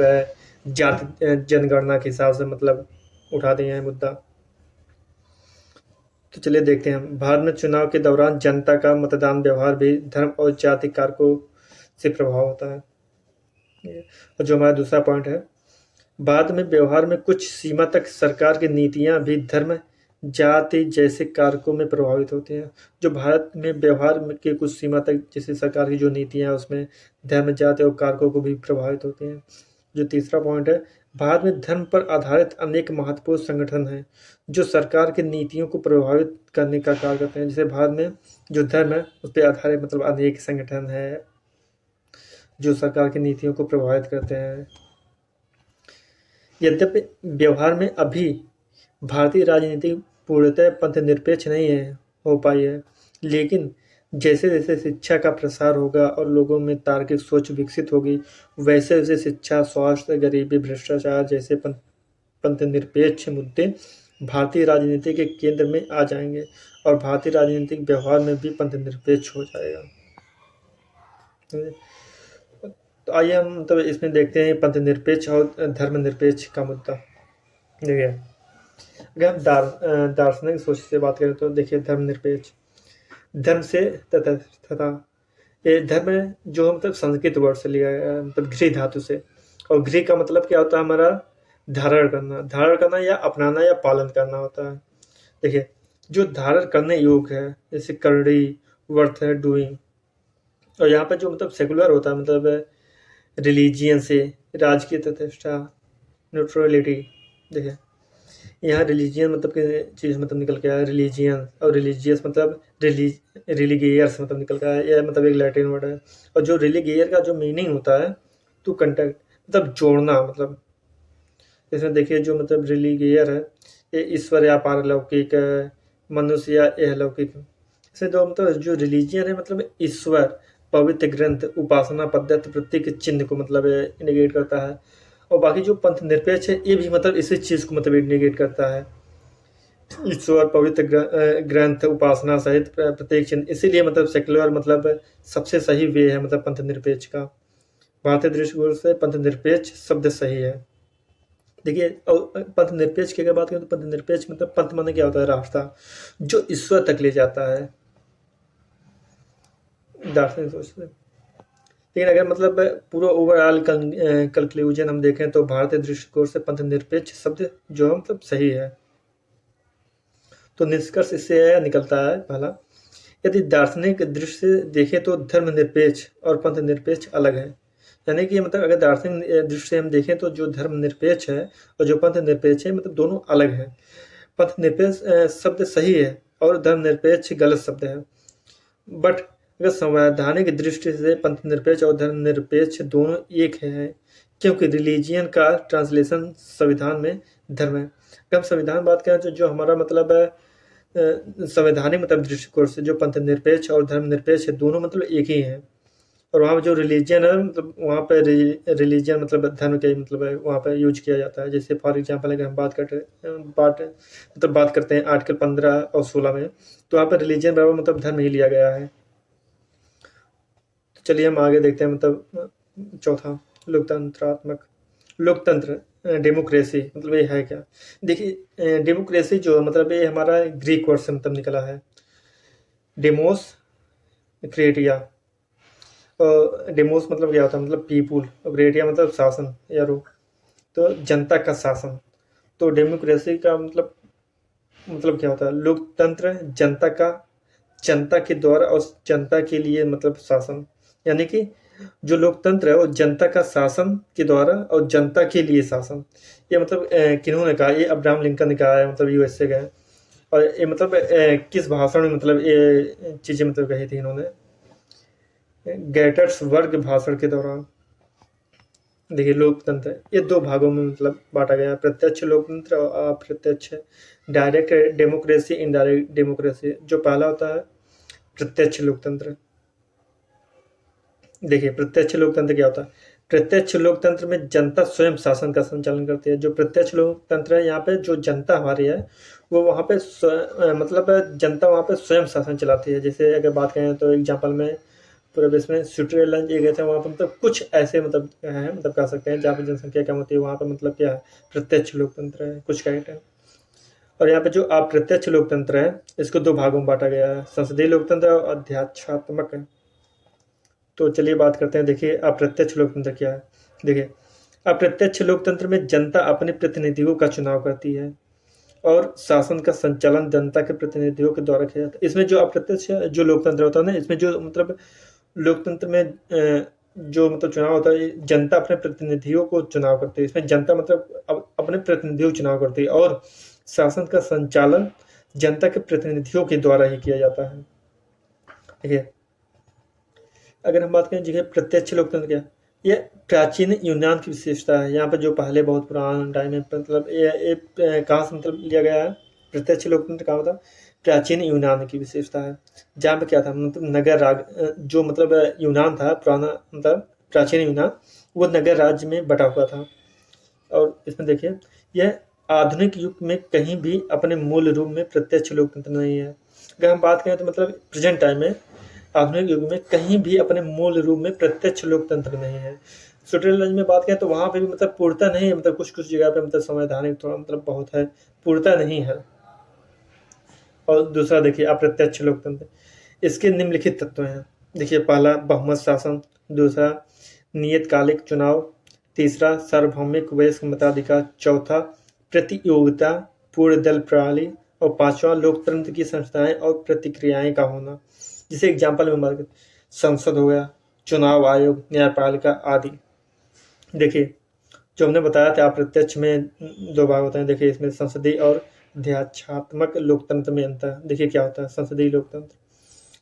जाति जनगणना के हिसाब से मतलब उठा दिए हैं मुद्दा। तो चलिए देखते हैं, भारत में चुनाव के दौरान जनता का मतदान व्यवहार भी धर्म और जाति कारकों से प्रभाव होता है। और जो हमारा दूसरा पॉइंट है, भारत में व्यवहार में कुछ सीमा तक सरकार की नीतियां भी धर्म जाति जैसे कारकों में प्रभावित होती हैं। जो भारत में व्यवहार के कुछ सीमा तक जैसे सरकार की जो नीतियां हैं उसमें धर्म जाति और कारकों को भी प्रभावित होती हैं। जो तीसरा पॉइंट है, भारत में धर्म पर आधारित अनेक महत्वपूर्ण संगठन हैं जो सरकार की नीतियों को प्रभावित करने का कार्य करते हैं। जैसे भारत में जो धर्म है उस पर आधारित मतलब अनेक संगठन है जो सरकार की नीतियों को प्रभावित करते हैं। यद्यपि व्यवहार में अभी भारतीय राजनीति पूर्णतः पंथनिरपेक्ष नहीं हो पाई है, लेकिन जैसे जैसे शिक्षा का प्रसार होगा और लोगों में तार्किक सोच विकसित होगी, वैसे वैसे शिक्षा, स्वास्थ्य, गरीबी, भ्रष्टाचार जैसे पंथनिरपेक्ष मुद्दे भारतीय राजनीति के केंद्र में आ जाएंगे और भारतीय राजनीतिक व्यवहार में भी पंथनिरपेक्ष हो जाएगा। तो आइए हम मतलब इसमें देखते हैं पंथनिरपेक्ष और धर्मनिरपेक्ष का मुद्दा। देखिए, अगर हम दार्शनिक सोच से बात करें तो देखिए, धर्मनिरपेक्ष धर्म से तथा ये धर्म जो मतलब संस्कृत वर्ड से लिया गया है, मतलब घृ धातु से। और घृ का मतलब क्या होता है, हमारा धारण करना या अपनाना या पालन करना होता है। देखिए, जो धारण करने योग्य है जैसे करड़ी, वर्थ है, डूइंग। और यहाँ पर जो मतलब सेकुलर होता है मतलब रिलीजियन से राजकीय प्रतिष्ठा, न्यूट्रलिटी। देखिए, यहाँ रिलीजियन मतलब की चीज़ मतलब निकल के आया रिलीजियन, और रिलीजियस मतलब रिलीगियर्स मतलब निकल के आया, यह मतलब एक लैटिन वर्ड है। और जो रिलीगियर का जो मीनिंग होता है टू कंटेक्ट मतलब जोड़ना, मतलब इसमें देखिए जो मतलब रिलीगियर है ये ईश्वर या पारलौकिक, मनुष्य या अलौकिक। इसमें जो मतलब जो रिलीजियन है मतलब ईश्वर, पवित्र ग्रंथ, उपासना पद्धति, प्रतीक चिन्ह को मतलब इंडिकेट करता है। और बाकी जो पंथ निरपेक्ष है ये भी मतलब इसी चीज़ को मतलब इंडिकेट करता है, ईश्वर, पवित्र ग्रंथ, उपासना सहित प्रत्येक चिन्ह। इसीलिए मतलब सेक्युलर मतलब सबसे सही वे है मतलब पंथ निरपेक्ष का। भारतीय दृष्टिकोण से पंथ निरपेक्ष शब्द सही है। देखिए, पंथ निरपेक्ष की अगर बात करें तो पंथ निरपेक्ष मतलब पंथ माने क्या होता है, रास्ता जो ईश्वर तक ले जाता है दार्शनिक सोच से। लेकिन अगर मतलब पूरा ओवरऑल कंक्लूजन हम देखें तो भारतीय दृष्टिकोण से पंथ निरपेक्ष शब्द जो है मतलब सही है। तो निष्कर्ष इससे निकलता है, पहला, यदि दार्शनिक दृष्टि से देखें तो धर्मनिरपेक्ष और पंथ निरपेक्ष अलग है। यानी कि मतलब अगर दार्शनिक दृष्टि से हम देखें तो जो धर्मनिरपेक्ष है और जो पंथ निरपेक्ष है मतलब दोनों अलग है। पंथ निरपेक्ष शब्द सही है और धर्मनिरपेक्ष गलत शब्द है। बट अगर संवैधानिक दृष्टि से पंथ निरपेक्ष और धर्मनिरपेक्ष दोनों एक है, क्योंकि रिलीजियन का ट्रांसलेशन संविधान में धर्म है। अगर हम संविधान बात करें तो जो हमारा मतलब है संवैधानिक मतलब दृष्टिकोण से जो पंथ निरपेक्ष और धर्मनिरपेक्ष है दोनों मतलब एक ही है। और वहाँ पे जो रिलीजन है मतलब वहाँ पे रिलीजन मतलब धर्म के मतलब है वहाँ पे यूज किया जाता है। जैसे फॉर एग्जांपल अगर हम बात करते हैं आर्टिकल 15 और 16 में, तो वहाँ पे रिलीजन बराबर मतलब धर्म ही लिया गया है। तो चलिए हम आगे देखते हैं मतलब चौथा लोकतंत्र डेमोक्रेसी मतलब ये है क्या। देखिए डेमोक्रेसी जो है मतलब ये हमारा ग्रीक वर्ड से मतलब निकला है, डेमोस क्रेटिया। डेमोस मतलब क्या होता है मतलब पीपुल, और क्रेटिया मतलब शासन या रूल, तो जनता का शासन। तो डेमोक्रेसी का मतलब क्या होता है, लोकतंत्र जनता के द्वारा और जनता के लिए मतलब शासन, यानी कि जो लोकतंत्र है वो जनता का शासन के द्वारा और जनता के लिए शासन। ये मतलब किन्होंने कहा, ये अब्राहम लिंकन ने कहा है, मतलब यूएसए गए। और ये मतलब किस भाषण में मतलब ये चीज़ें मतलब कही थी इन्होंने, गेटर्सबर्ग भाषण के दौरान। देखिए लोकतंत्र ये दो भागों में मतलब बांटा गया है, प्रत्यक्ष लोकतंत्र और अप्रत्यक्ष, डायरेक्ट डेमोक्रेसी, इनडायरेक्ट डेमोक्रेसी। जो पहला होता है प्रत्यक्ष लोकतंत्र। देखिए प्रत्यक्ष लोकतंत्र क्या होता है, प्रत्यक्ष लोकतंत्र में जनता स्वयं शासन का संचालन करती है। जो प्रत्यक्ष लोकतंत्र है यहाँ पे जो जनता हमारी है वो वहाँ पे मतलब जनता वहाँ पे स्वयं शासन चलाती है। जैसे अगर बात करें तो एग्जाम्पल में पूरे विश्व में स्विट्जरलैंड ये गए थे, वहाँ पर मतलब कुछ ऐसे मतलब है मतलब कह सकते हैं जहाँ पे जनसंख्या कम होती है, वहाँ पे मतलब क्या है प्रत्यक्ष लोकतंत्र है, कुछ कैरेक्टर। और यहाँ पे जो अप्रत्यक्ष लोकतंत्र है इसको दो भागों में बांटा गया है, संसदीय लोकतंत्र और अध्यात्मात्मक है। तो चलिए बात करते हैं। देखिए अप्रत्यक्ष लोकतंत्र क्या है। देखिए अप्रत्यक्ष लोकतंत्र में जनता अपने प्रतिनिधियों का चुनाव करती है और शासन का संचालन जनता के प्रतिनिधियों के द्वारा किया जाता है। इसमें जो अप्रत्यक्ष जो लोकतंत्र होता है ना, इसमें जो मतलब लोकतंत्र में जो मतलब चुनाव होता है, जनता अपने प्रतिनिधियों को चुनाव करती है। इसमें जनता मतलब अपने प्रतिनिधियों को चुनाव करती है और शासन का संचालन जनता के प्रतिनिधियों के द्वारा ही किया जाता है। देखिए अगर हम बात करें जगह प्रत्यक्ष लोकतंत्र क्या, ये प्राचीन यूनान की विशेषता है। यहाँ पर जो पहले बहुत पुराना टाइम है मतलब ये कहाँ से मतलब लिया गया है, प्रत्यक्ष लोकतंत्र कहाँ होता है, प्राचीन यूनान की विशेषता है। जहाँ पे क्या था मतलब नगर राज, जो मतलब यूनान था पुराना मतलब प्राचीन यूनान, वो नगर राज्य में बटा हुआ था। और इसमें देखिए यह आधुनिक युग में कहीं भी अपने मूल रूप में प्रत्यक्ष लोकतंत्र नहीं है। अगर हम बात करें तो मतलब प्रेजेंट टाइम में आधुनिक युग में कहीं भी अपने मूल रूप में प्रत्यक्ष लोकतंत्र नहीं है। स्विट्जरलैंड में बात करें तो वहाँ पे भी मतलब पूर्णता नहीं है, मतलब कुछ कुछ जगह पे मतलब संवैधानिक थोड़ा मतलब बहुत है, पूर्णता नहीं है। और दूसरा देखिए अप्रत्यक्ष लोकतंत्र, इसके निम्नलिखित तत्व हैं। देखिए पहला बहुमत शासन, दूसरा नियतकालिक चुनाव, तीसरा सार्वभौमिक वयस्क मताधिकार, चौथा प्रतियोगिता पूर्ण दल प्रणाली, और पांचवा लोकतंत्र की संस्थाएं और प्रतिक्रियाएं का होना। जैसे एग्जाम्पल में बात करें संसद हो गया, चुनाव आयोग, न्यायपालिका आदि। देखिए जो हमने बताया था अप्रत्यक्ष में दो भाग होते हैं। देखिए इसमें संसदीय और अध्यात्मात्मक लोकतंत्र में अंतर। देखिए क्या होता है संसदीय लोकतंत्र,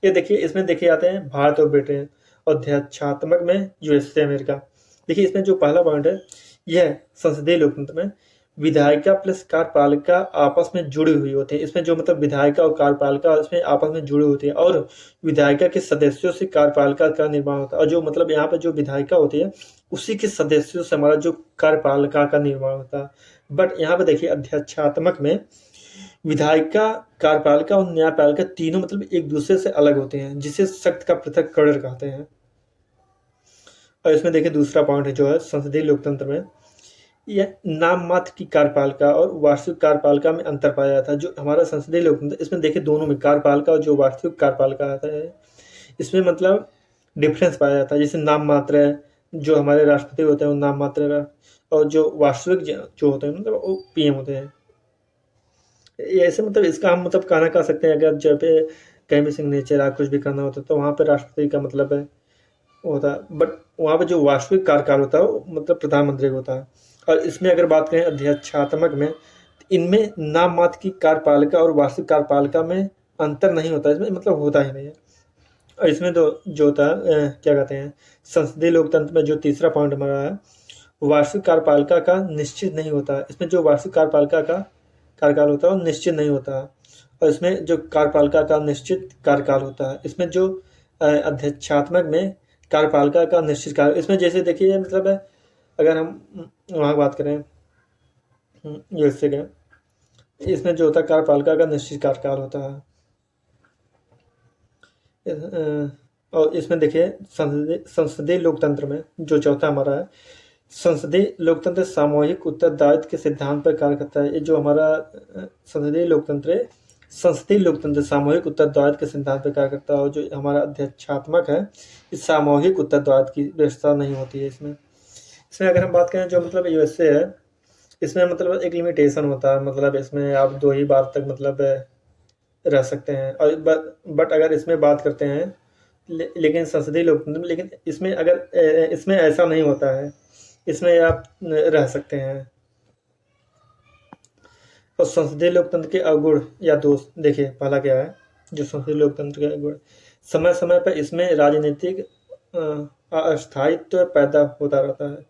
ये देखिए इसमें देखिए आते हैं भारत और ब्रिटेन, और अध्यात्मात्मक में यूएसए अमेरिका। देखिए इसमें जो पहला पॉइंट है यह संसदीय लोकतंत्र में विधायिका प्लस कार्यपालिका आपस में जुड़ी हुई होती है। इसमें जो मतलब विधायिका और कार्यपालिका इसमें आपस में जुड़ी होती है, और विधायिका के सदस्यों से कार्यपालिका का निर्माण होता है, और जो मतलब यहाँ पे जो विधायिका होती है उसी के सदस्यों से हमारा जो कार्यपालिका का निर्माण होता है। बट यहाँ पे देखिए अध्यक्षात्मक में विधायिका, कार्यपालिका और न्यायपालिका तीनों मतलब एक दूसरे से अलग होते हैं, जिसे सख्त का पृथक्करण कहते हैं। और इसमें देखिए दूसरा पॉइंट है जो है संसदीय लोकतंत्र में यह नाम मात्र की कार्यपालिका और वास्तविक कार्यपालिका में अंतर पाया जाता है। जो हमारा संसदीय लोकतंत्र इसमें देखिए दोनों में कार्यपालिका और जो वास्तविक कार्यपालिका आता है इसमें मतलब डिफरेंस पाया जाता है। जैसे नाम मात्र है, जो हमारे राष्ट्रपति होते हैं वो नाम मात्र है, और जो वास्तविक जो होते हैं मतलब वो पीएम होते हैं। ऐसे मतलब इसका हम मतलब कहना कह सकते हैं, अगर जब पे कहीं भी सिग्नेचर या कुछ भी करना होता है तो वहाँ पे राष्ट्रपति का मतलब है होता है, बट वहाँ पे जो वास्तविक कार्यकाल होता है वो मतलब प्रधानमंत्री का होता है। और इसमें अगर बात करें अध्यक्षात्मक में, इनमें नाम मात्र की कार्यपालिका और वास्तविक कार्यपालिका में अंतर नहीं होता, इसमें मतलब होता ही नहीं है। और इसमें तो जो होता है क्या कहते हैं संसदीय लोकतंत्र में जो तीसरा पॉइंट हमारा है, वार्षिक कार्यपालिका का निश्चित नहीं होता। इसमें जो वार्षिक कार्यपालिका का कार्यकाल होता है वो निश्चित नहीं होता, और इसमें जो कार्यपालिका का निश्चित कार्यकाल होता है। इसमें जो अध्यक्षात्मक में कार्यपालिका का निश्चित कार्य, इसमें जैसे देखिए मतलब अगर हम वहाँ बात करें यूएसए का, इसमें जो होता है कार्यपालिका का निश्चित कार्यकाल होता है। और इसमें देखिए संसदीय लोकतंत्र में जो चौथा हमारा है, संसदीय लोकतंत्र सामूहिक उत्तरदायित्व के सिद्धांत पर कार्य करता है। ये जो हमारा संसदीय लोकतंत्र सामूहिक उत्तरदायित्व के सिद्धांत पर कार्य करता है। और जो हमारा अध्यक्षात्मक है, इस सामूहिक उत्तरदायित्व की व्यवस्था नहीं होती है इसमें। अगर हम बात करें जो मतलब यूएसए है, इसमें मतलब एक लिमिटेशन होता है, मतलब इसमें आप 2 ही बार तक मतलब रह सकते हैं। और बट अगर इसमें बात करते हैं लेकिन संसदीय लोकतंत्र में, लेकिन इसमें अगर इसमें ऐसा नहीं होता है, इसमें आप रह सकते हैं। और संसदीय लोकतंत्र के अवगुण या दोष देखिए, पहला क्या है जो संसदीय लोकतंत्र के अवगुण, समय समय पर इसमें राजनीतिक अस्थायित्व पैदा होता रहता है,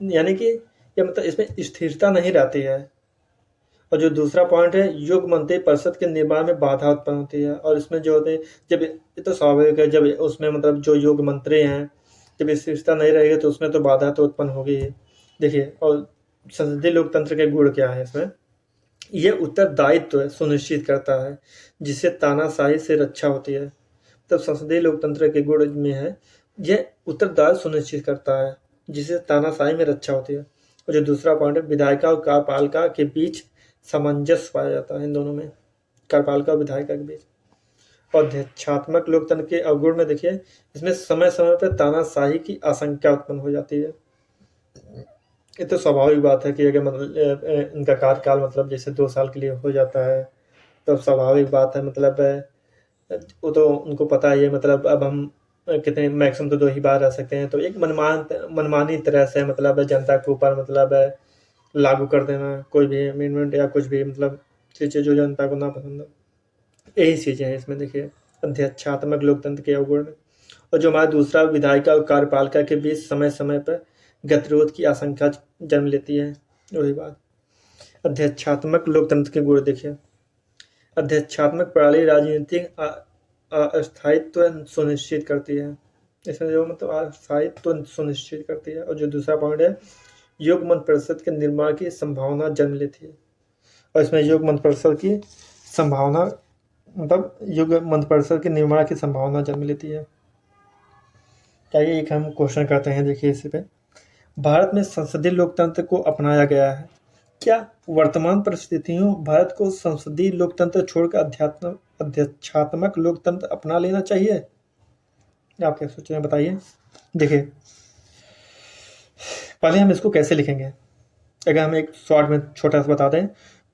यानी कि या मतलब इसमें स्थिरता नहीं रहती है। और जो दूसरा पॉइंट है, योग मंत्री परिषद के निर्माण में बाधा उत्पन्न होती है। और इसमें जो होते हैं, जब ये तो स्वाभाविक है, जब उसमें मतलब जो योग मंत्री हैं, जब स्थिरता नहीं रहेगी तो उसमें तो बाधा तो उत्पन्न होगी ही। देखिए, और संसदीय लोकतंत्र के गुण क्या है इसमें, ये उत्तरदायित्व सुनिश्चित करता है जिससे तानाशाही से रक्षा होती है। तब संसदीय लोकतंत्र के गुण में है, यह उत्तरदायित्व सुनिश्चित करता है जिससे तानाशाही में रक्षा होती है। और जो दूसरा पॉइंट है, विधायिका और कार्यपालिका के बीच सामंजस्य पाया जाता है, इन दोनों में, कार्यपालिका और विधायिका के बीच। और अध्यक्षात्मक लोकतंत्र के अवगुण में देखिए, इसमें समय समय पर तानाशाही की आशंका उत्पन्न हो जाती है। ये तो स्वाभाविक बात है कि अगर मतलब इनका कार्यकाल मतलब जैसे 2 साल के लिए हो जाता है, तो स्वाभाविक बात है मतलब वो तो उनको पता ही है, मतलब अब हम कितने मैक्सिमम तो 2 ही बार रह सकते हैं। तो एक मनमानी तरह से मतलब जनता के ऊपर मतलब लागू कर देना कोई भी अमेंडमेंट या कुछ भी मतलब चीज़ें जो जनता को ना पसंद हो, यही चीज़ें हैं इसमें देखिए अध्यक्षात्मक लोकतंत्र के अवगुण में। और जो हमारा दूसरा, विधायिका और कार्यपालिका के बीच समय समय पर गतिरोध की आशंका जन्म लेती है, वही बात। अध्यक्षात्मक लोकतंत्र के गुण देखिए, अध्यक्षात्मक प्रणाली राजनीतिक अस्थायित्व सुनिश्चित करती है, इसमें जो मतलब अस्थायित्व सुनिश्चित करती है। और जो दूसरा पॉइंट है, योग मंत्र परिषद के निर्माण की संभावना जन्म लेती है। और इसमें योग मंत्र परिषद की संभावना मतलब योग मंत्र परिषद के निर्माण की संभावना जन्म लेती है। चाहिए एक हम क्वेश्चन करते हैं, देखिए इसी पे, भारत में संसदीय लोकतंत्र को अपनाया गया है, क्या वर्तमान परिस्थितियों भारत को संसदीय लोकतंत्र छोड़कर अध्यक्षात्मक लोकतंत्र अपना लेना चाहिए? आप क्या सोच रहे हैं बताइए। देखिए, पहले हम इसको कैसे लिखेंगे, अगर हम एक शॉर्ट में छोटा सा बता दें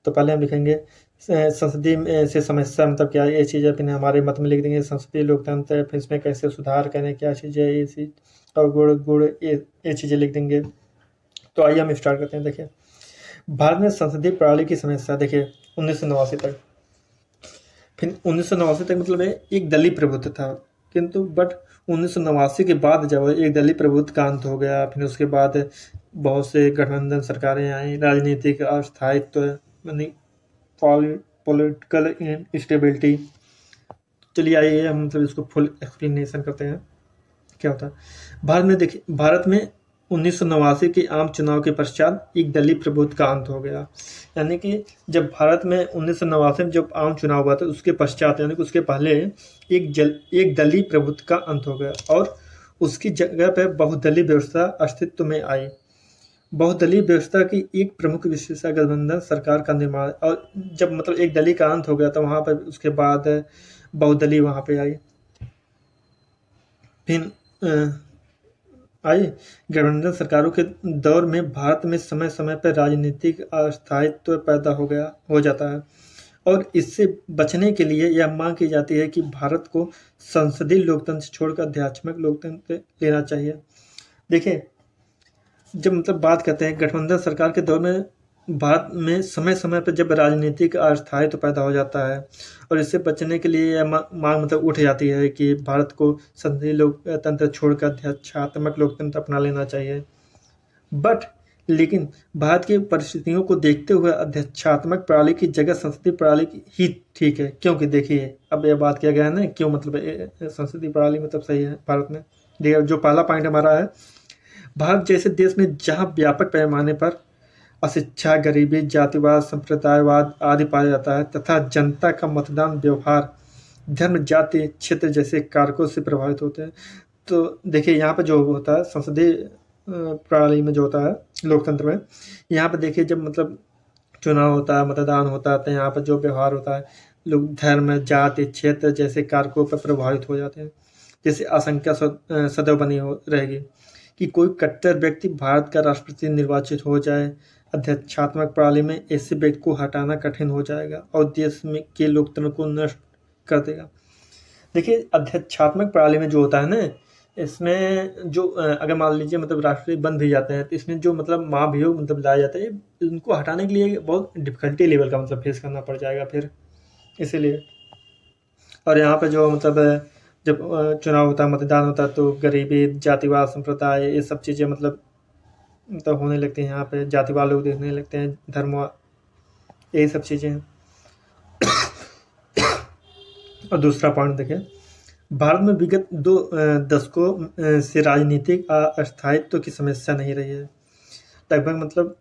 तो पहले हम लिखेंगे संसदीय से समस्या मतलब क्या, ये चीज़ फिर हमारे मत में लिख देंगे संसदीय लोकतंत्र, फिर इसमें कैसे सुधार करें, क्या चीज़ है ये चीज़, और गुड़ ये चीज़ें लिख देंगे। तो आइए हम स्टार्ट करते हैं। देखिए, भारत में संसदीय प्रणाली की समस्या देखिए 1989 तक, फिर 1989 तक मतलब एक दलीय प्रभुत्व था, किंतु बट 1989 के बाद जब एक दलीय प्रभुत्व का अंत हो गया, फिर उसके बाद बहुत से गठबंधन सरकारें आई, राजनीतिक अस्थायित्व यानी पॉलिटिकल इंस्टेबिलिटी। चलिए आइए हम मतलब इसको फुल एक्सप्लेनेशन करते हैं क्या होता है। भारत में देखिए, भारत में 1989 के आम चुनाव के पश्चात एक दलीय प्रभुत्व का अंत हो गया, यानी कि जब भारत में 1989 में जब आम चुनाव हुआ था उसके पश्चात यानी कि उसके पहले एक दलीय प्रभुत्व का अंत हो गया और उसकी जगह पर बहुदलीय व्यवस्था अस्तित्व में आई। बहुदलीय व्यवस्था की एक प्रमुख विशेषता गठबंधन सरकार का निर्माण, और जब मतलब एक दलीय का अंत हो गया तो वहाँ पर उसके बाद बहुदलीय वहाँ पे आई। फिर आई गठबंधन सरकारों के दौर में भारत में समय समय पर राजनीतिक अस्थायित्व पैदा हो जाता है, और इससे बचने के लिए यह मांग की जाती है कि भारत को संसदीय लोकतंत्र छोड़कर अध्यात्मक लोकतंत्र लेना चाहिए। देखिए, जब मतलब बात करते हैं गठबंधन सरकार के दौर में भारत में समय समय पर जब राजनीतिक अस्थायित्व पैदा हो जाता है, और इससे बचने के लिए यह मांग मतलब उठ जाती है कि भारत को संसदीय लोकतंत्र छोड़कर अध्यक्षात्मक लोकतंत्र अपना लेना चाहिए। लेकिन भारत की परिस्थितियों को देखते हुए अध्यक्षात्मक प्रणाली की जगह संसदीय प्रणाली ही ठीक है, क्योंकि देखिए अब यह बात किया गया है ना, क्यों मतलब संसदीय प्रणाली मतलब सही है भारत में। देखिए जो पहला पॉइंट हमारा है, भारत जैसे देश में जहाँ व्यापक पैमाने पर अशिक्षा, गरीबी, जातिवाद, संप्रदायवाद आदि पाया जाता है तथा जनता का मतदान व्यवहार धर्म, जाति, क्षेत्र जैसे कारकों से प्रभावित होते हैं। तो देखिए यहाँ पे जो होता है संसदीय प्रणाली में जो होता है लोकतंत्र में, यहाँ पे देखिए जब मतलब चुनाव होता है, मतदान होता है, तो यहाँ पर जो व्यवहार होता है, लोग धर्म, जाति, क्षेत्र जैसे कारकों पर प्रभावित हो जाते हैं। जैसे आशंका सदैव बनी हो रहेगी कि कोई कट्टर व्यक्ति भारत का राष्ट्रपति निर्वाचित हो जाए। अध्यक्षात्मक प्रणाली में ऐसे व्यक्ति को हटाना कठिन हो जाएगा और देश में के लोकतंत्र को नष्ट कर देगा। देखिए अध्यक्षात्मक प्रणाली में जो होता है ना, इसमें जो अगर मान लीजिए मतलब राष्ट्रपति बन भी जाते हैं, तो इसमें जो मतलब महाभियोग मतलब लाया जाता है, उनको हटाने के लिए बहुत डिफिकल्टी लेवल का मतलब फेस करना पड़ जाएगा फिर, इसीलिए। और यहाँ पे जो मतलब जब चुनाव होता है, मतदान होता है, तो गरीबी, जातिवाद, संप्रदाय, ये सब चीज़ें मतलब होने लगती हैं। यहाँ पे जातिवाद लोग देखने लगते हैं, धर्म, यही सब चीज़ें हैं। और दूसरा पॉइंट देखें, भारत में विगत 2 दशकों से राजनीतिक अस्थायित्व की समस्या नहीं रही है। लगभग मतलब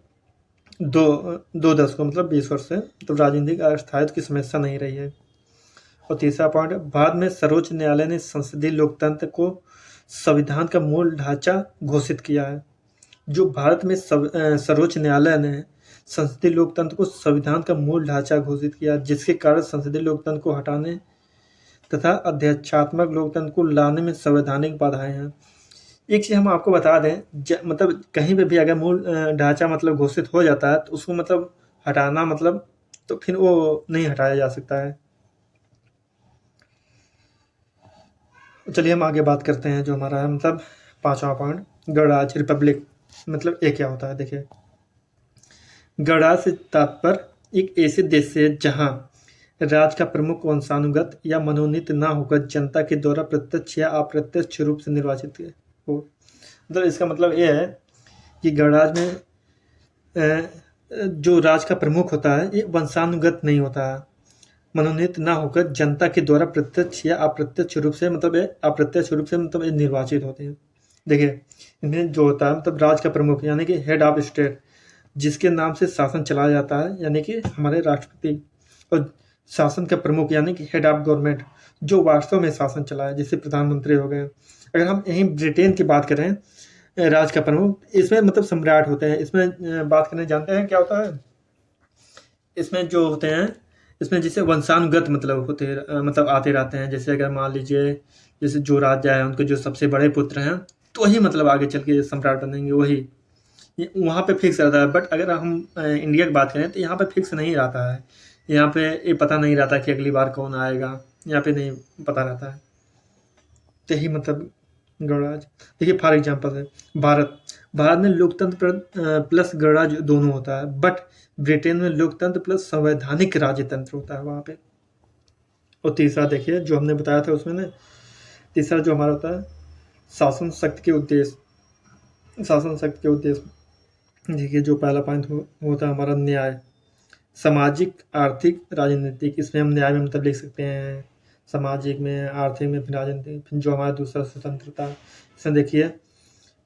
दो दशकों मतलब 20 वर्ष से तो राजनीतिक अस्थायित्व की समस्या नहीं रही है। और तीसरा पॉइंट, भारत में सर्वोच्च न्यायालय ने संसदीय लोकतंत्र को संविधान का मूल ढांचा घोषित किया है। जो भारत में सर्वोच्च न्यायालय ने संसदीय लोकतंत्र को संविधान का मूल ढांचा घोषित किया, जिसके कारण संसदीय लोकतंत्र को हटाने तथा अध्यक्षात्मक लोकतंत्र को लाने में संवैधानिक बाधाएं हैं। एक चीज़ हम आपको बता दें, मतलब कहीं पे भी अगर मूल ढांचा मतलब घोषित हो जाता है, तो उसको मतलब हटाना मतलब तो फिर वो नहीं हटाया जा सकता है। चलिए हम आगे बात करते हैं जो हमारा है मतलब 5वां पॉइंट, गणराज्य रिपब्लिक मतलब ये क्या होता है। देखिए गणराज्य से तात्पर्य एक ऐसे देश से जहाँ राज्य का प्रमुख वंशानुगत या मनोनीत ना होकर जनता के द्वारा प्रत्यक्ष या अप्रत्यक्ष रूप से निर्वाचित हो। मतलब इसका मतलब ये है कि गणराज्य में जो राज्य का प्रमुख होता है ये वंशानुगत नहीं होता है, मनोनीत ना होकर जनता के द्वारा प्रत्यक्ष या अप्रत्यक्ष रूप से मतलब अप्रत्यक्ष रूप से मतलब निर्वाचित होते हैं। देखिए इनमें जो होता है मतलब राज्य का प्रमुख यानी कि हेड ऑफ स्टेट, जिसके नाम से शासन चलाया जाता है, यानी कि हमारे राष्ट्रपति, और शासन का प्रमुख यानी कि हेड ऑफ गवर्नमेंट, जो वास्तव में शासन चलाए, जैसे प्रधानमंत्री हो गए। अगर हम यहीं ब्रिटेन की बात करें, राज्य का प्रमुख, इसमें मतलब सम्राट होते हैं। इसमें बात करने जानते हैं क्या होता है, इसमें जो होते हैं, इसमें जैसे वंशानुगत मतलब होते मतलब आते रहते हैं। जैसे अगर मान लीजिए जैसे जो राजा है उनके जो सबसे बड़े पुत्र हैं, तो वही मतलब आगे चल के सम्राट बनेंगे, वही वहाँ पे फिक्स रहता है। बट अगर हम इंडिया की बात करें तो यहाँ पे फिक्स नहीं रहता है। यहाँ पे ये पता नहीं रहता कि अगली बार कौन आएगा, यहाँ पे नहीं पता रहता है। तो यही मतलब गणराज्य। देखिए फॉर एग्जाम्पल है भारत में लोकतंत्र प्लस गणराज्य दोनों होता है, बट ब्रिटेन में लोकतंत्र प्लस संवैधानिक राज्यतंत्र होता है वहाँ पे। और तीसरा देखिए जो हमने बताया था उसमें ना, तीसरा जो हमारा होता है शासन शक्ति के उद्देश्य। शासन शक्ति के उद्देश्य देखिए जो पहला पॉइंट होता है हमारा न्याय, सामाजिक, आर्थिक, राजनीतिक। इसमें हम न्याय में मतलब लिख सकते हैं सामाजिक में, आर्थिक में, फिर राजनीतिक। फिर जो हमारा दूसरा स्वतंत्रता, इसमें देखिए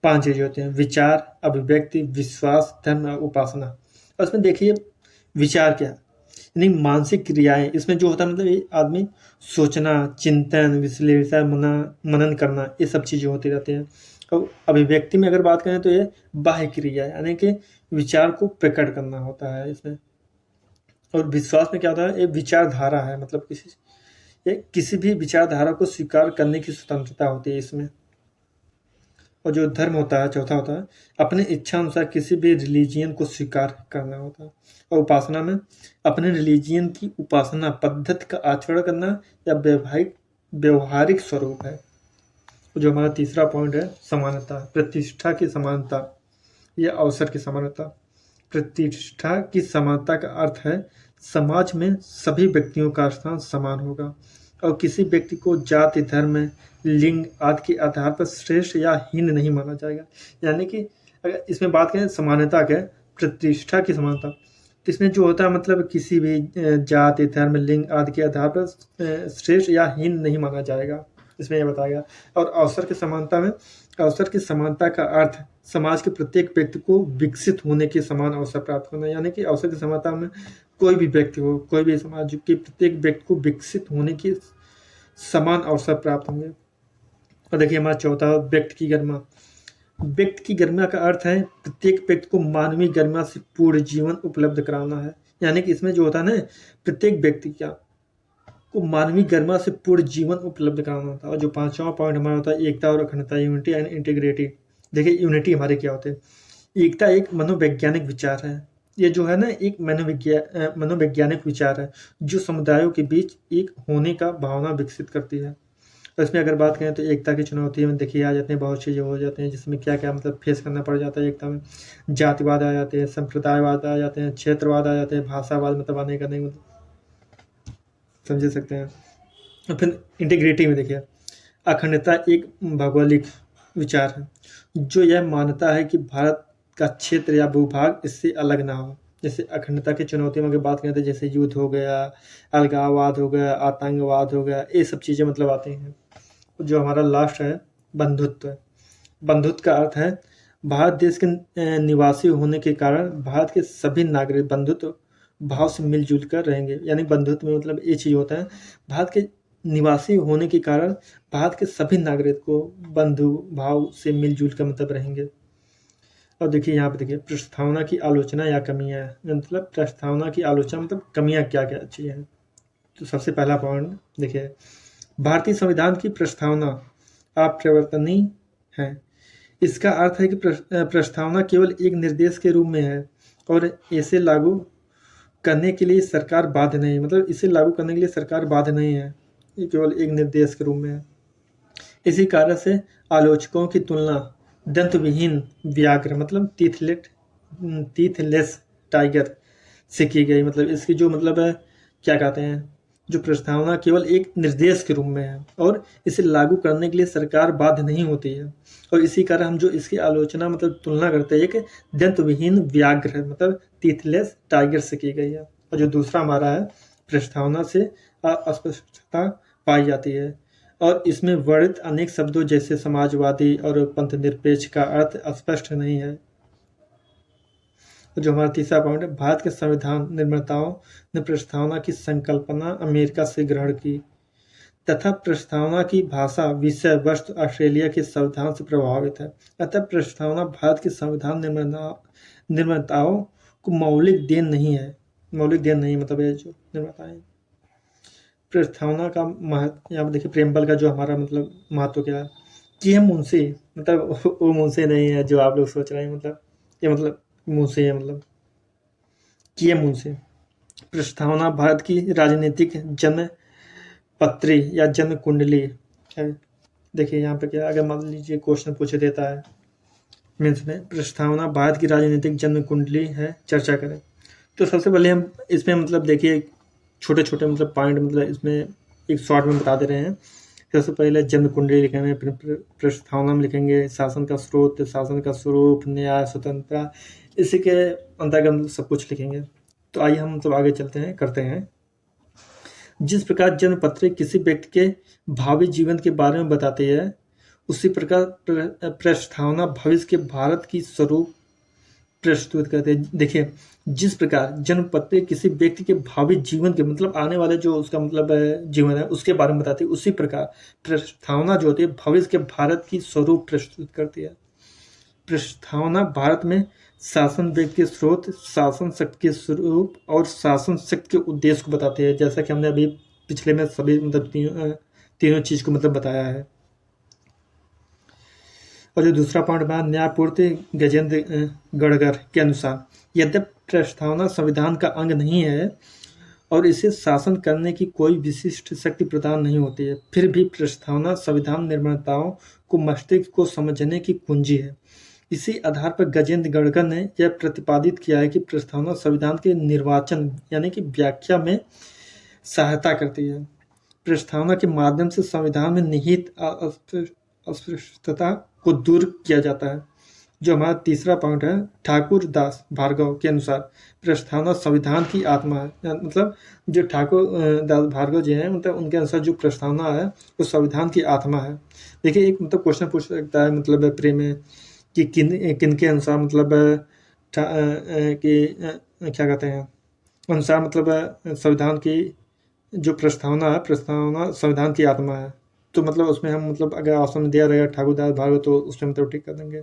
5 चीज़ें होती हैं, विचार, अभिव्यक्ति, विश्वास, धर्म और उपासना। और इसमें देखिए विचार क्या, यानी मानसिक क्रियाएं। इसमें जो होता है मतलब ये आदमी सोचना, चिंतन, विश्लेषण, मनन करना, ये सब चीज़ें होती रहती हैं। और अभिव्यक्ति में अगर बात करें तो ये बाह्य क्रिया है, यानी कि विचार को प्रकट करना होता है इसमें। और विश्वास में क्या होता है, ये विचारधारा है, मतलब किसी भी विचारधारा को स्वीकार करने की स्वतंत्रता होती है इसमें। और जो धर्म होता है चौथा होता है अपनी इच्छा अनुसार किसी भी रिलीजियन को स्वीकार करना होता है। और उपासना में अपने रिलीजियन की उपासना पद्धति का आचरण करना या व्यवहारिक स्वरूप है। जो हमारा तीसरा पॉइंट है समानता, प्रतिष्ठा की समानता या अवसर की समानता। प्रतिष्ठा की समानता का अर्थ है समाज में सभी व्यक्तियों का स्थान समान होगा और किसी व्यक्ति को जाति, धर्म, लिंग आदि के आधार पर श्रेष्ठ या हीन नहीं माना जाएगा। यानी कि अगर इसमें बात करें समानता के, प्रतिष्ठा की समानता, तो इसमें जो होता है मतलब किसी भी जाति, धर्म, लिंग आदि के आधार पर श्रेष्ठ या हीन नहीं माना जाएगा इसमें यह बताया गया। और अवसर की समानता में, अवसर की समानता का अर्थ समाज के प्रत्येक व्यक्ति को विकसित होने के समान अवसर प्राप्त होना, यानी कि अवसर की समानता में कोई भी व्यक्ति हो, कोई भी समाज के प्रत्येक व्यक्ति को विकसित होने के समान अवसर प्राप्त होंगे। और देखिए हमारा चौथा, व्यक्ति की गरिमा। व्यक्ति की गरिमा का अर्थ है प्रत्येक व्यक्ति को मानवीय गरिमा से पूर्ण जीवन उपलब्ध कराना है, यानी कि इसमें जो होता है ना, प्रत्येक व्यक्ति को मानवीय गरिमा से पूर्ण जीवन उपलब्ध कराना होता है। और जो पांचवा पॉइंट हमारा होता है, एकता और अखंडता, यूनिटी एंड इंटीग्रिटी। देखिए यूनिटी हमारे क्या होते हैं, एकता एक मनोवैज्ञानिक विचार है, ये जो है ना एक मनोवैज्ञानिक विचार है जो समुदायों के बीच एक होने का भावना विकसित करती है। और इसमें अगर बात करें तो एकता की चुनौती में देखिए आ जाते हैं, बहुत चीज़ें हो जाते हैं जिसमें क्या क्या मतलब फेस करना पड़ जाता है एकता में। जातिवाद आ जाते हैं, संप्रदायवाद आ जाते हैं, क्षेत्रवाद आ जाते हैं, भाषावाद मतलब आने का नहीं, मतलब समझ सकते हैं। और फिर इंटीग्रिटी में देखिए, अखंडता एक भौगोलिक विचार है जो यह मानता है कि भारत का क्षेत्र या भूभाग इससे अलग ना हो। जैसे अखंडता की चुनौती में अगर बात करें तो जैसे युद्ध हो गया, अलगाववाद हो गया, आतंकवाद हो गया, ये सब चीज़ें मतलब आती हैं। जो हमारा लास्ट है, बंधुत्व। बंधुत्व का अर्थ है भारत देश के निवासी होने के कारण भारत के सभी नागरिक बंधुत्व भाव से मिलजुल कर रहेंगे। यानी बंधुत्व में मतलब ये चीज़ होता है, भारत के निवासी होने के कारण भारत के सभी नागरिक को बंधु भाव से मिलजुल कर मतलब रहेंगे। और देखिए यहाँ पे देखिए, प्रस्तावना की आलोचना या कमियाँ, मतलब प्रस्तावना की आलोचना मतलब कमियाँ क्या क्या चीज़ें हैं। तो सबसे पहला पॉइंट देखिए, भारतीय संविधान की प्रस्तावना अप्रवर्तनीय है। इसका अर्थ है कि प्रस्तावना केवल एक निर्देश के रूप में है और इसे लागू करने के लिए सरकार बाध्य नहीं है, मतलब इसे लागू करने के लिए सरकार बाध्य नहीं है, ये केवल एक निर्देश के रूप में है। इसी कारण से आलोचकों की तुलना दंत विहीन व्याघ्र मतलब टीथलेस टाइगर से की गई। मतलब इसकी जो मतलब है क्या कहते हैं, जो प्रस्तावना केवल एक निर्देश के रूप में है और इसे लागू करने के लिए सरकार बाध्य नहीं होती है। और इसी कारण हम जो इसकी आलोचना मतलब तुलना करते हैं, एक दंत विहीन व्याघ्र मतलब टीथलेस टाइगर से की गई है। और जो दूसरा हमारा है, प्रस्तावना से अस्पष्टता पाई जाती है और इसमें वर्णित अनेक शब्दों जैसे समाजवादी और पंथनिरपेक्ष का अर्थ स्पष्ट नहीं है। जो हमारा तीसरा पॉइंट है, भारत के संविधान निर्माताओं ने प्रस्तावना की संकल्पना अमेरिका से ग्रहण की तथा प्रस्तावना की भाषा, विषय वस्तु ऑस्ट्रेलिया के संविधान से प्रभावित है। अतः प्रस्तावना भारत के संविधान निर्माताओं को मौलिक देन नहीं है। मौलिक देन नहीं मतलब ये जो निर्माता है। प्रस्तावना का महत्व यहाँ पर देखिए, प्रेमबल का जो हमारा मतलब महत्व क्या है कि हम मुंशी, मतलब वो मुंशी नहीं है जो आप लोग सोच रहे हैं, मतलब ये मतलब मुंशी है, मतलब कि मुंशी। प्रस्तावना भारत की राजनीतिक जन्म पत्री या जन्म कुंडली है। देखिए यहाँ पे क्या, अगर मान लीजिए क्वेश्चन पूछ देता है मीन्स में, प्रस्तावना भारत की राजनीतिक जन्म कुंडली है, चर्चा करें। तो सबसे पहले हम इसमें मतलब देखिए छोटे छोटे मतलब पॉइंट मतलब इसमें एक शॉर्ट में बता दे रहे हैं। सबसे पहले जन्म कुंडली लिखेंगे, फिर प्रस्तावना में लिखेंगे शासन का स्रोत, शासन का स्वरूप, न्याय, स्वतंत्रता, इसी के अंतर्गत सब कुछ लिखेंगे। तो आइए हम मतलब आगे चलते हैं, करते हैं। जिस प्रकार जन्म पत्र किसी व्यक्ति के भावी जीवन के बारे में बताती है, उसी प्रकार प्रस्तावना भविष्य के भारत की स्वरूप प्रस्तुत करते हैं। देखिए जिस प्रकार जन्म पत्र किसी व्यक्ति के भावी जीवन के मतलब आने वाले जो उसका मतलब जीवन है उसके बारे में बताती है, उसी प्रकार प्रस्तावना जो होती है भविष्य के भारत की स्वरूप प्रस्तुत करती है। प्रस्तावना भारत में शासन व्यक्ति के स्रोत, शासन शक्ति के स्वरूप और शासन शक्ति के उद्देश्य को बताती है, जैसा कि हमने अभी पिछले में सभी मतलब तीनों चीज को मतलब बताया है। और जो दूसरा पॉइंट बना, न्यायपूर्ति गजेंद्र गड़गर के अनुसार यद्यपि प्रस्तावना संविधान का अंग नहीं है और इसे शासन करने की कोई विशिष्ट शक्ति प्रदान नहीं होती है, फिर भी प्रस्तावना संविधान निर्माताओं को मस्तिष्क को समझने की कुंजी है। इसी आधार पर गजेंद्र गड़गर ने यह प्रतिपादित किया है कि प्रस्तावना संविधान के निर्वाचन यानी कि व्याख्या में सहायता करती है। प्रस्तावना के माध्यम से संविधान में निहित अस्पष्टता को दूर किया जाता है जो हमारा तीसरा पॉइंट है, ठाकुर दास भार्गव के अनुसार प्रस्तावना संविधान की आत्मा है। मतलब जो ठाकुर दास भार्गव जी हैं, मतलब उनके अनुसार जो प्रस्तावना है वो संविधान की आत्मा है। देखिए, एक मतलब क्वेश्चन पूछ सकता है मतलब प्रेम में कि किन के अनुसार मतलब क्या कहते हैं अनुसार मतलब संविधान की जो प्रस्तावना है, प्रस्तावना संविधान की आत्मा है। तो मतलब उसमें हम मतलब अगर ऑप्शन में दिया रहेगा ठाकुर दास भार्गव तो उसमें मतलब टिक कर देंगे।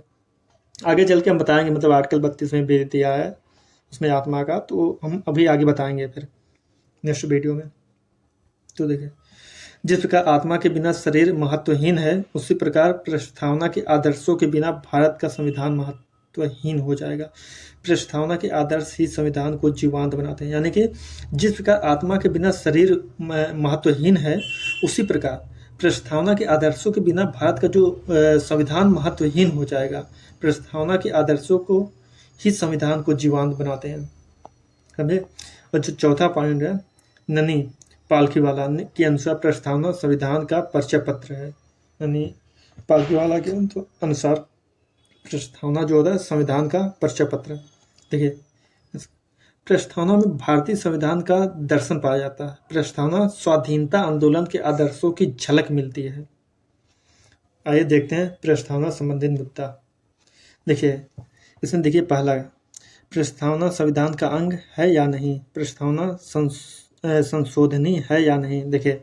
आगे चल के हम बताएंगे मतलब आर्टिकल 32 में भी दिया है उसमें आत्मा का, तो हम अभी आगे बताएंगे फिर नेक्स्ट वीडियो में। तो देखिए, जिस प्रकार आत्मा के बिना शरीर महत्वहीन है, उसी प्रकार प्रस्तावना के आदर्शों के बिना भारत का संविधान महत्वहीन हो जाएगा। प्रस्तावना के आदर्श ही संविधान को जीवांत बनाते हैं। यानी कि जिस प्रकार आत्मा के बिना शरीर महत्वहीन है, उसी प्रकार प्रस्तावना के आदर्शों के बिना भारत का जो संविधान महत्वहीन हो जाएगा। प्रस्तावना के आदर्शों को ही संविधान को जीवांत बनाते हैं। समझे। और जो चौथा पॉइंट है, ननी पालखीवाला के अनुसार प्रस्तावना संविधान का परिचय पत्र है। यानी पालखीवाला के अनुसार प्रस्तावना जो होता है संविधान का परिचय पत्र। देखिए, प्रस्तावना में भारतीय संविधान का दर्शन पाया जाता है। प्रस्तावना स्वाधीनता आंदोलन के आदर्शों की झलक मिलती है। आइए देखते हैं प्रस्तावना संबंधित मुद्दा। देखिए, इसमें देखिए पहला, प्रस्तावना संविधान का अंग है या नहीं, प्रस्तावना संशोधनीय है या नहीं। देखिए,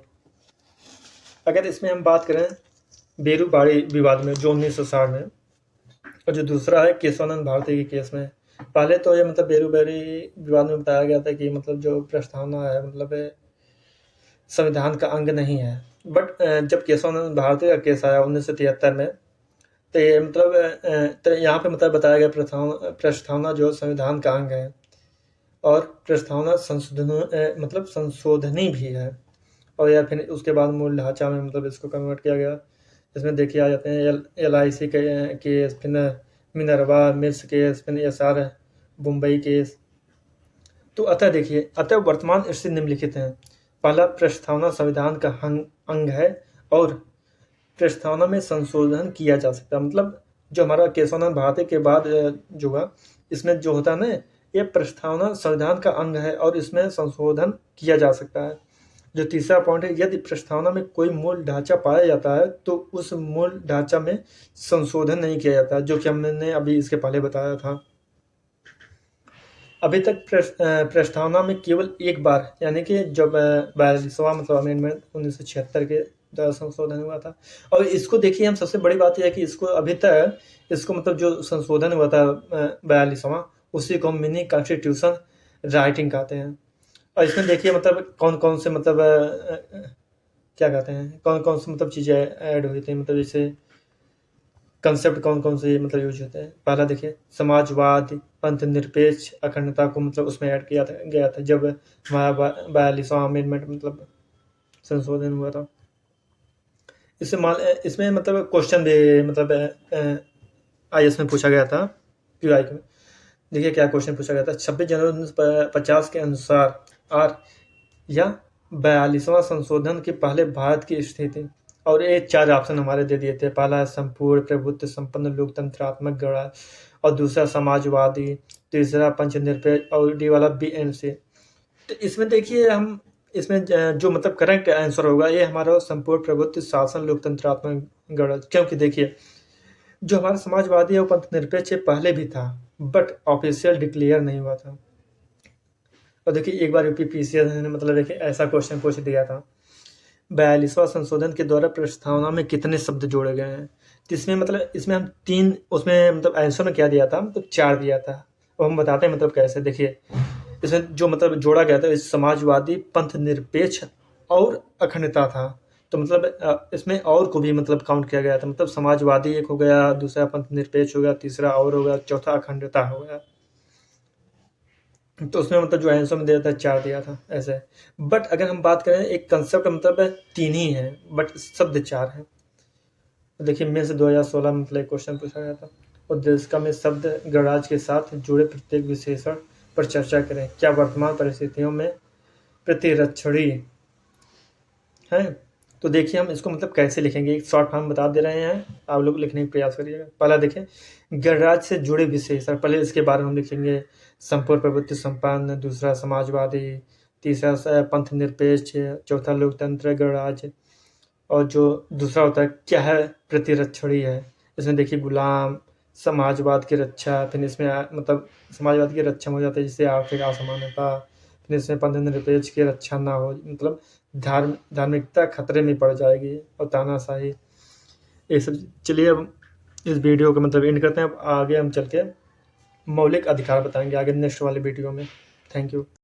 अगर इसमें हम बात करें बेरूबाड़ी विवाद में जो 1960 में, और जो दूसरा है केशवानंद भारती के केस में। पहले तो ये मतलब बेरूबाड़ी विवाद में बताया गया था कि मतलब जो प्रस्तावना है मतलब संविधान का अंग नहीं है। बट जब केशवानंद भारती का केस आया 1973 में, तो ये मतलब तो यहाँ पे मतलब बताया गया प्रस्तावना जो संविधान का अंग है और प्रस्तावना मतलब संशोधनी भी है। और या फिर उसके बाद मूल ढांचा में मतलब इसको कन्वर्ट किया गया। इसमें देखिए आ जाते हैं LIC के केस, फिर मिनरवा मिल्स केस, फिर SR मुंबई केस। तो अतः वर्तमान स्थिति निम्नलिखित है। पहला, प्रस्तावना संविधान का अंग है और प्रस्तावना में संशोधन किया जा सकता है। मतलब जो हमारा केशवानंद भारती के बाद जो हुआ, इसमें जो होता है ना, ये प्रस्तावना संविधान का अंग है और इसमें संशोधन किया जा सकता है। जो तीसरा पॉइंट है, यदि प्रस्तावना में कोई मूल ढांचा पाया जाता है तो उस मूल ढांचा में संशोधन नहीं किया जाता, जो कि हमने अभी इसके पहले बताया था। अभी तक प्रस्तावना में केवल एक बार, यानी कि जब 42वां मतलब अमेंडमेंट 1976 के द्वारा संशोधन हुआ था। और इसको देखिए, हम सबसे बड़ी बात यह है कि इसको अभी तक इसको मतलब जो संशोधन हुआ था 42वां, उसी को मिनी कॉन्स्टिट्यूशन राइटिंग कहते हैं। और इसमें देखिए मतलब कौन कौन से मतलब क्या कहते हैं, कौन कौन से मतलब चीज़ें ऐड हुई थी, मतलब जैसे कंसेप्ट कौन कौन से मतलब यूज होते हैं। पहला देखिए, समाजवाद, पंथ निरपेक्ष, अखंडता को मतलब उसमें ऐड किया गया था जब हमारा 42वां अमेंडमेंट मतलब संशोधन हुआ था। इसमें मतलब क्वेश्चन भी मतलब IAS में पूछा गया था, PY में। देखिए क्या क्वेश्चन पूछा गया था। 26 जनवरी 1950 के अनुसार आर या 42वां संशोधन के पहले भारत की स्थिति, और ये 4 ऑप्शन हमारे दे दिए थे। पहला है संपूर्ण प्रभुत्व संपन्न लोकतंत्रात्मक गणराज्य, और दूसरा समाजवादी, तीसरा पंचनिरपेक्ष, और डी वाला BNC। तो इसमें देखिए हम इसमें जो मतलब करेक्ट आंसर होगा ये हमारा संपूर्ण प्रभुत्व शासन लोकतंत्रात्मक गणराज्य। क्योंकि देखिए जो हमारा समाजवादी और पंथनिरपेक्ष पहले भी था बट ऑफिशियल डिक्लेयर नहीं हुआ था। और देखिए एक बार UPPCS ने मतलब देखिए ऐसा क्वेश्चन पूछ दिया था, 42वां संशोधन के द्वारा प्रस्तावना में कितने शब्द जोड़े गए हैं। तो इसमें मतलब इसमें हम 3 उसमें मतलब आंसर में क्या दिया था, मतलब 4 दिया था। अब हम बताते हैं मतलब कैसे। देखिए इसमें जो मतलब जोड़ा गया था समाजवादी, पंथ निरपेक्ष और अखंडता था। तो मतलब इसमें और को भी मतलब काउंट किया गया था। मतलब समाजवादी एक हो गया, दूसरा पंथ निरपेक्ष हो गया, तीसरा और हो गया, चौथा अखंडता हो गया। तो उसमें मतलब जो आंसर में दिया था 4 दिया था ऐसे। बट अगर हम बात करें एक कंसेप्ट मतलब 3 ही है बट शब्द 4 है। तो देखिए मेरे से 2016 में मतलब क्वेश्चन पूछा गया था, और देशिका में शब्द गणराज्य के साथ जुड़े प्रत्येक विशेषण पर चर्चा करें। क्या वर्तमान परिस्थितियों में प्रतिरक्षणी है। तो देखिए हम इसको मतलब कैसे लिखेंगे, एक शॉर्ट फॉर्म बता दे रहे हैं, आप लोग लिखने का प्रयास करिएगा। पहला देखें, गणराज्य से जुड़े विशेष, और पहले इसके बारे में हम लिखेंगे संपूर्ण प्रभुत्व संपन्न, दूसरा समाजवादी, तीसरा पंथ निरपेक्ष, चौथा लोकतंत्र गणराज्य, और जो दूसरा होता है क्या है, प्रतिरक्षणी है। इसमें देखिए गुलाम, समाजवाद की रक्षा, फिर इसमें मतलब समाजवाद की रक्षा हो जाती है जिससे आर्थिक असमानता, फिर इसमें पंथ निरपेक्ष की रक्षा ना हो, मतलब धार्मिकता खतरे में पड़ जाएगी, और तानाशाही, ये सब। चलिए अब इस वीडियो को मतलब एंड करते हैं। अब आगे हम चल के मौलिक अधिकार बताएंगे आगे नेक्स्ट वाले वीडियो में। Thank you.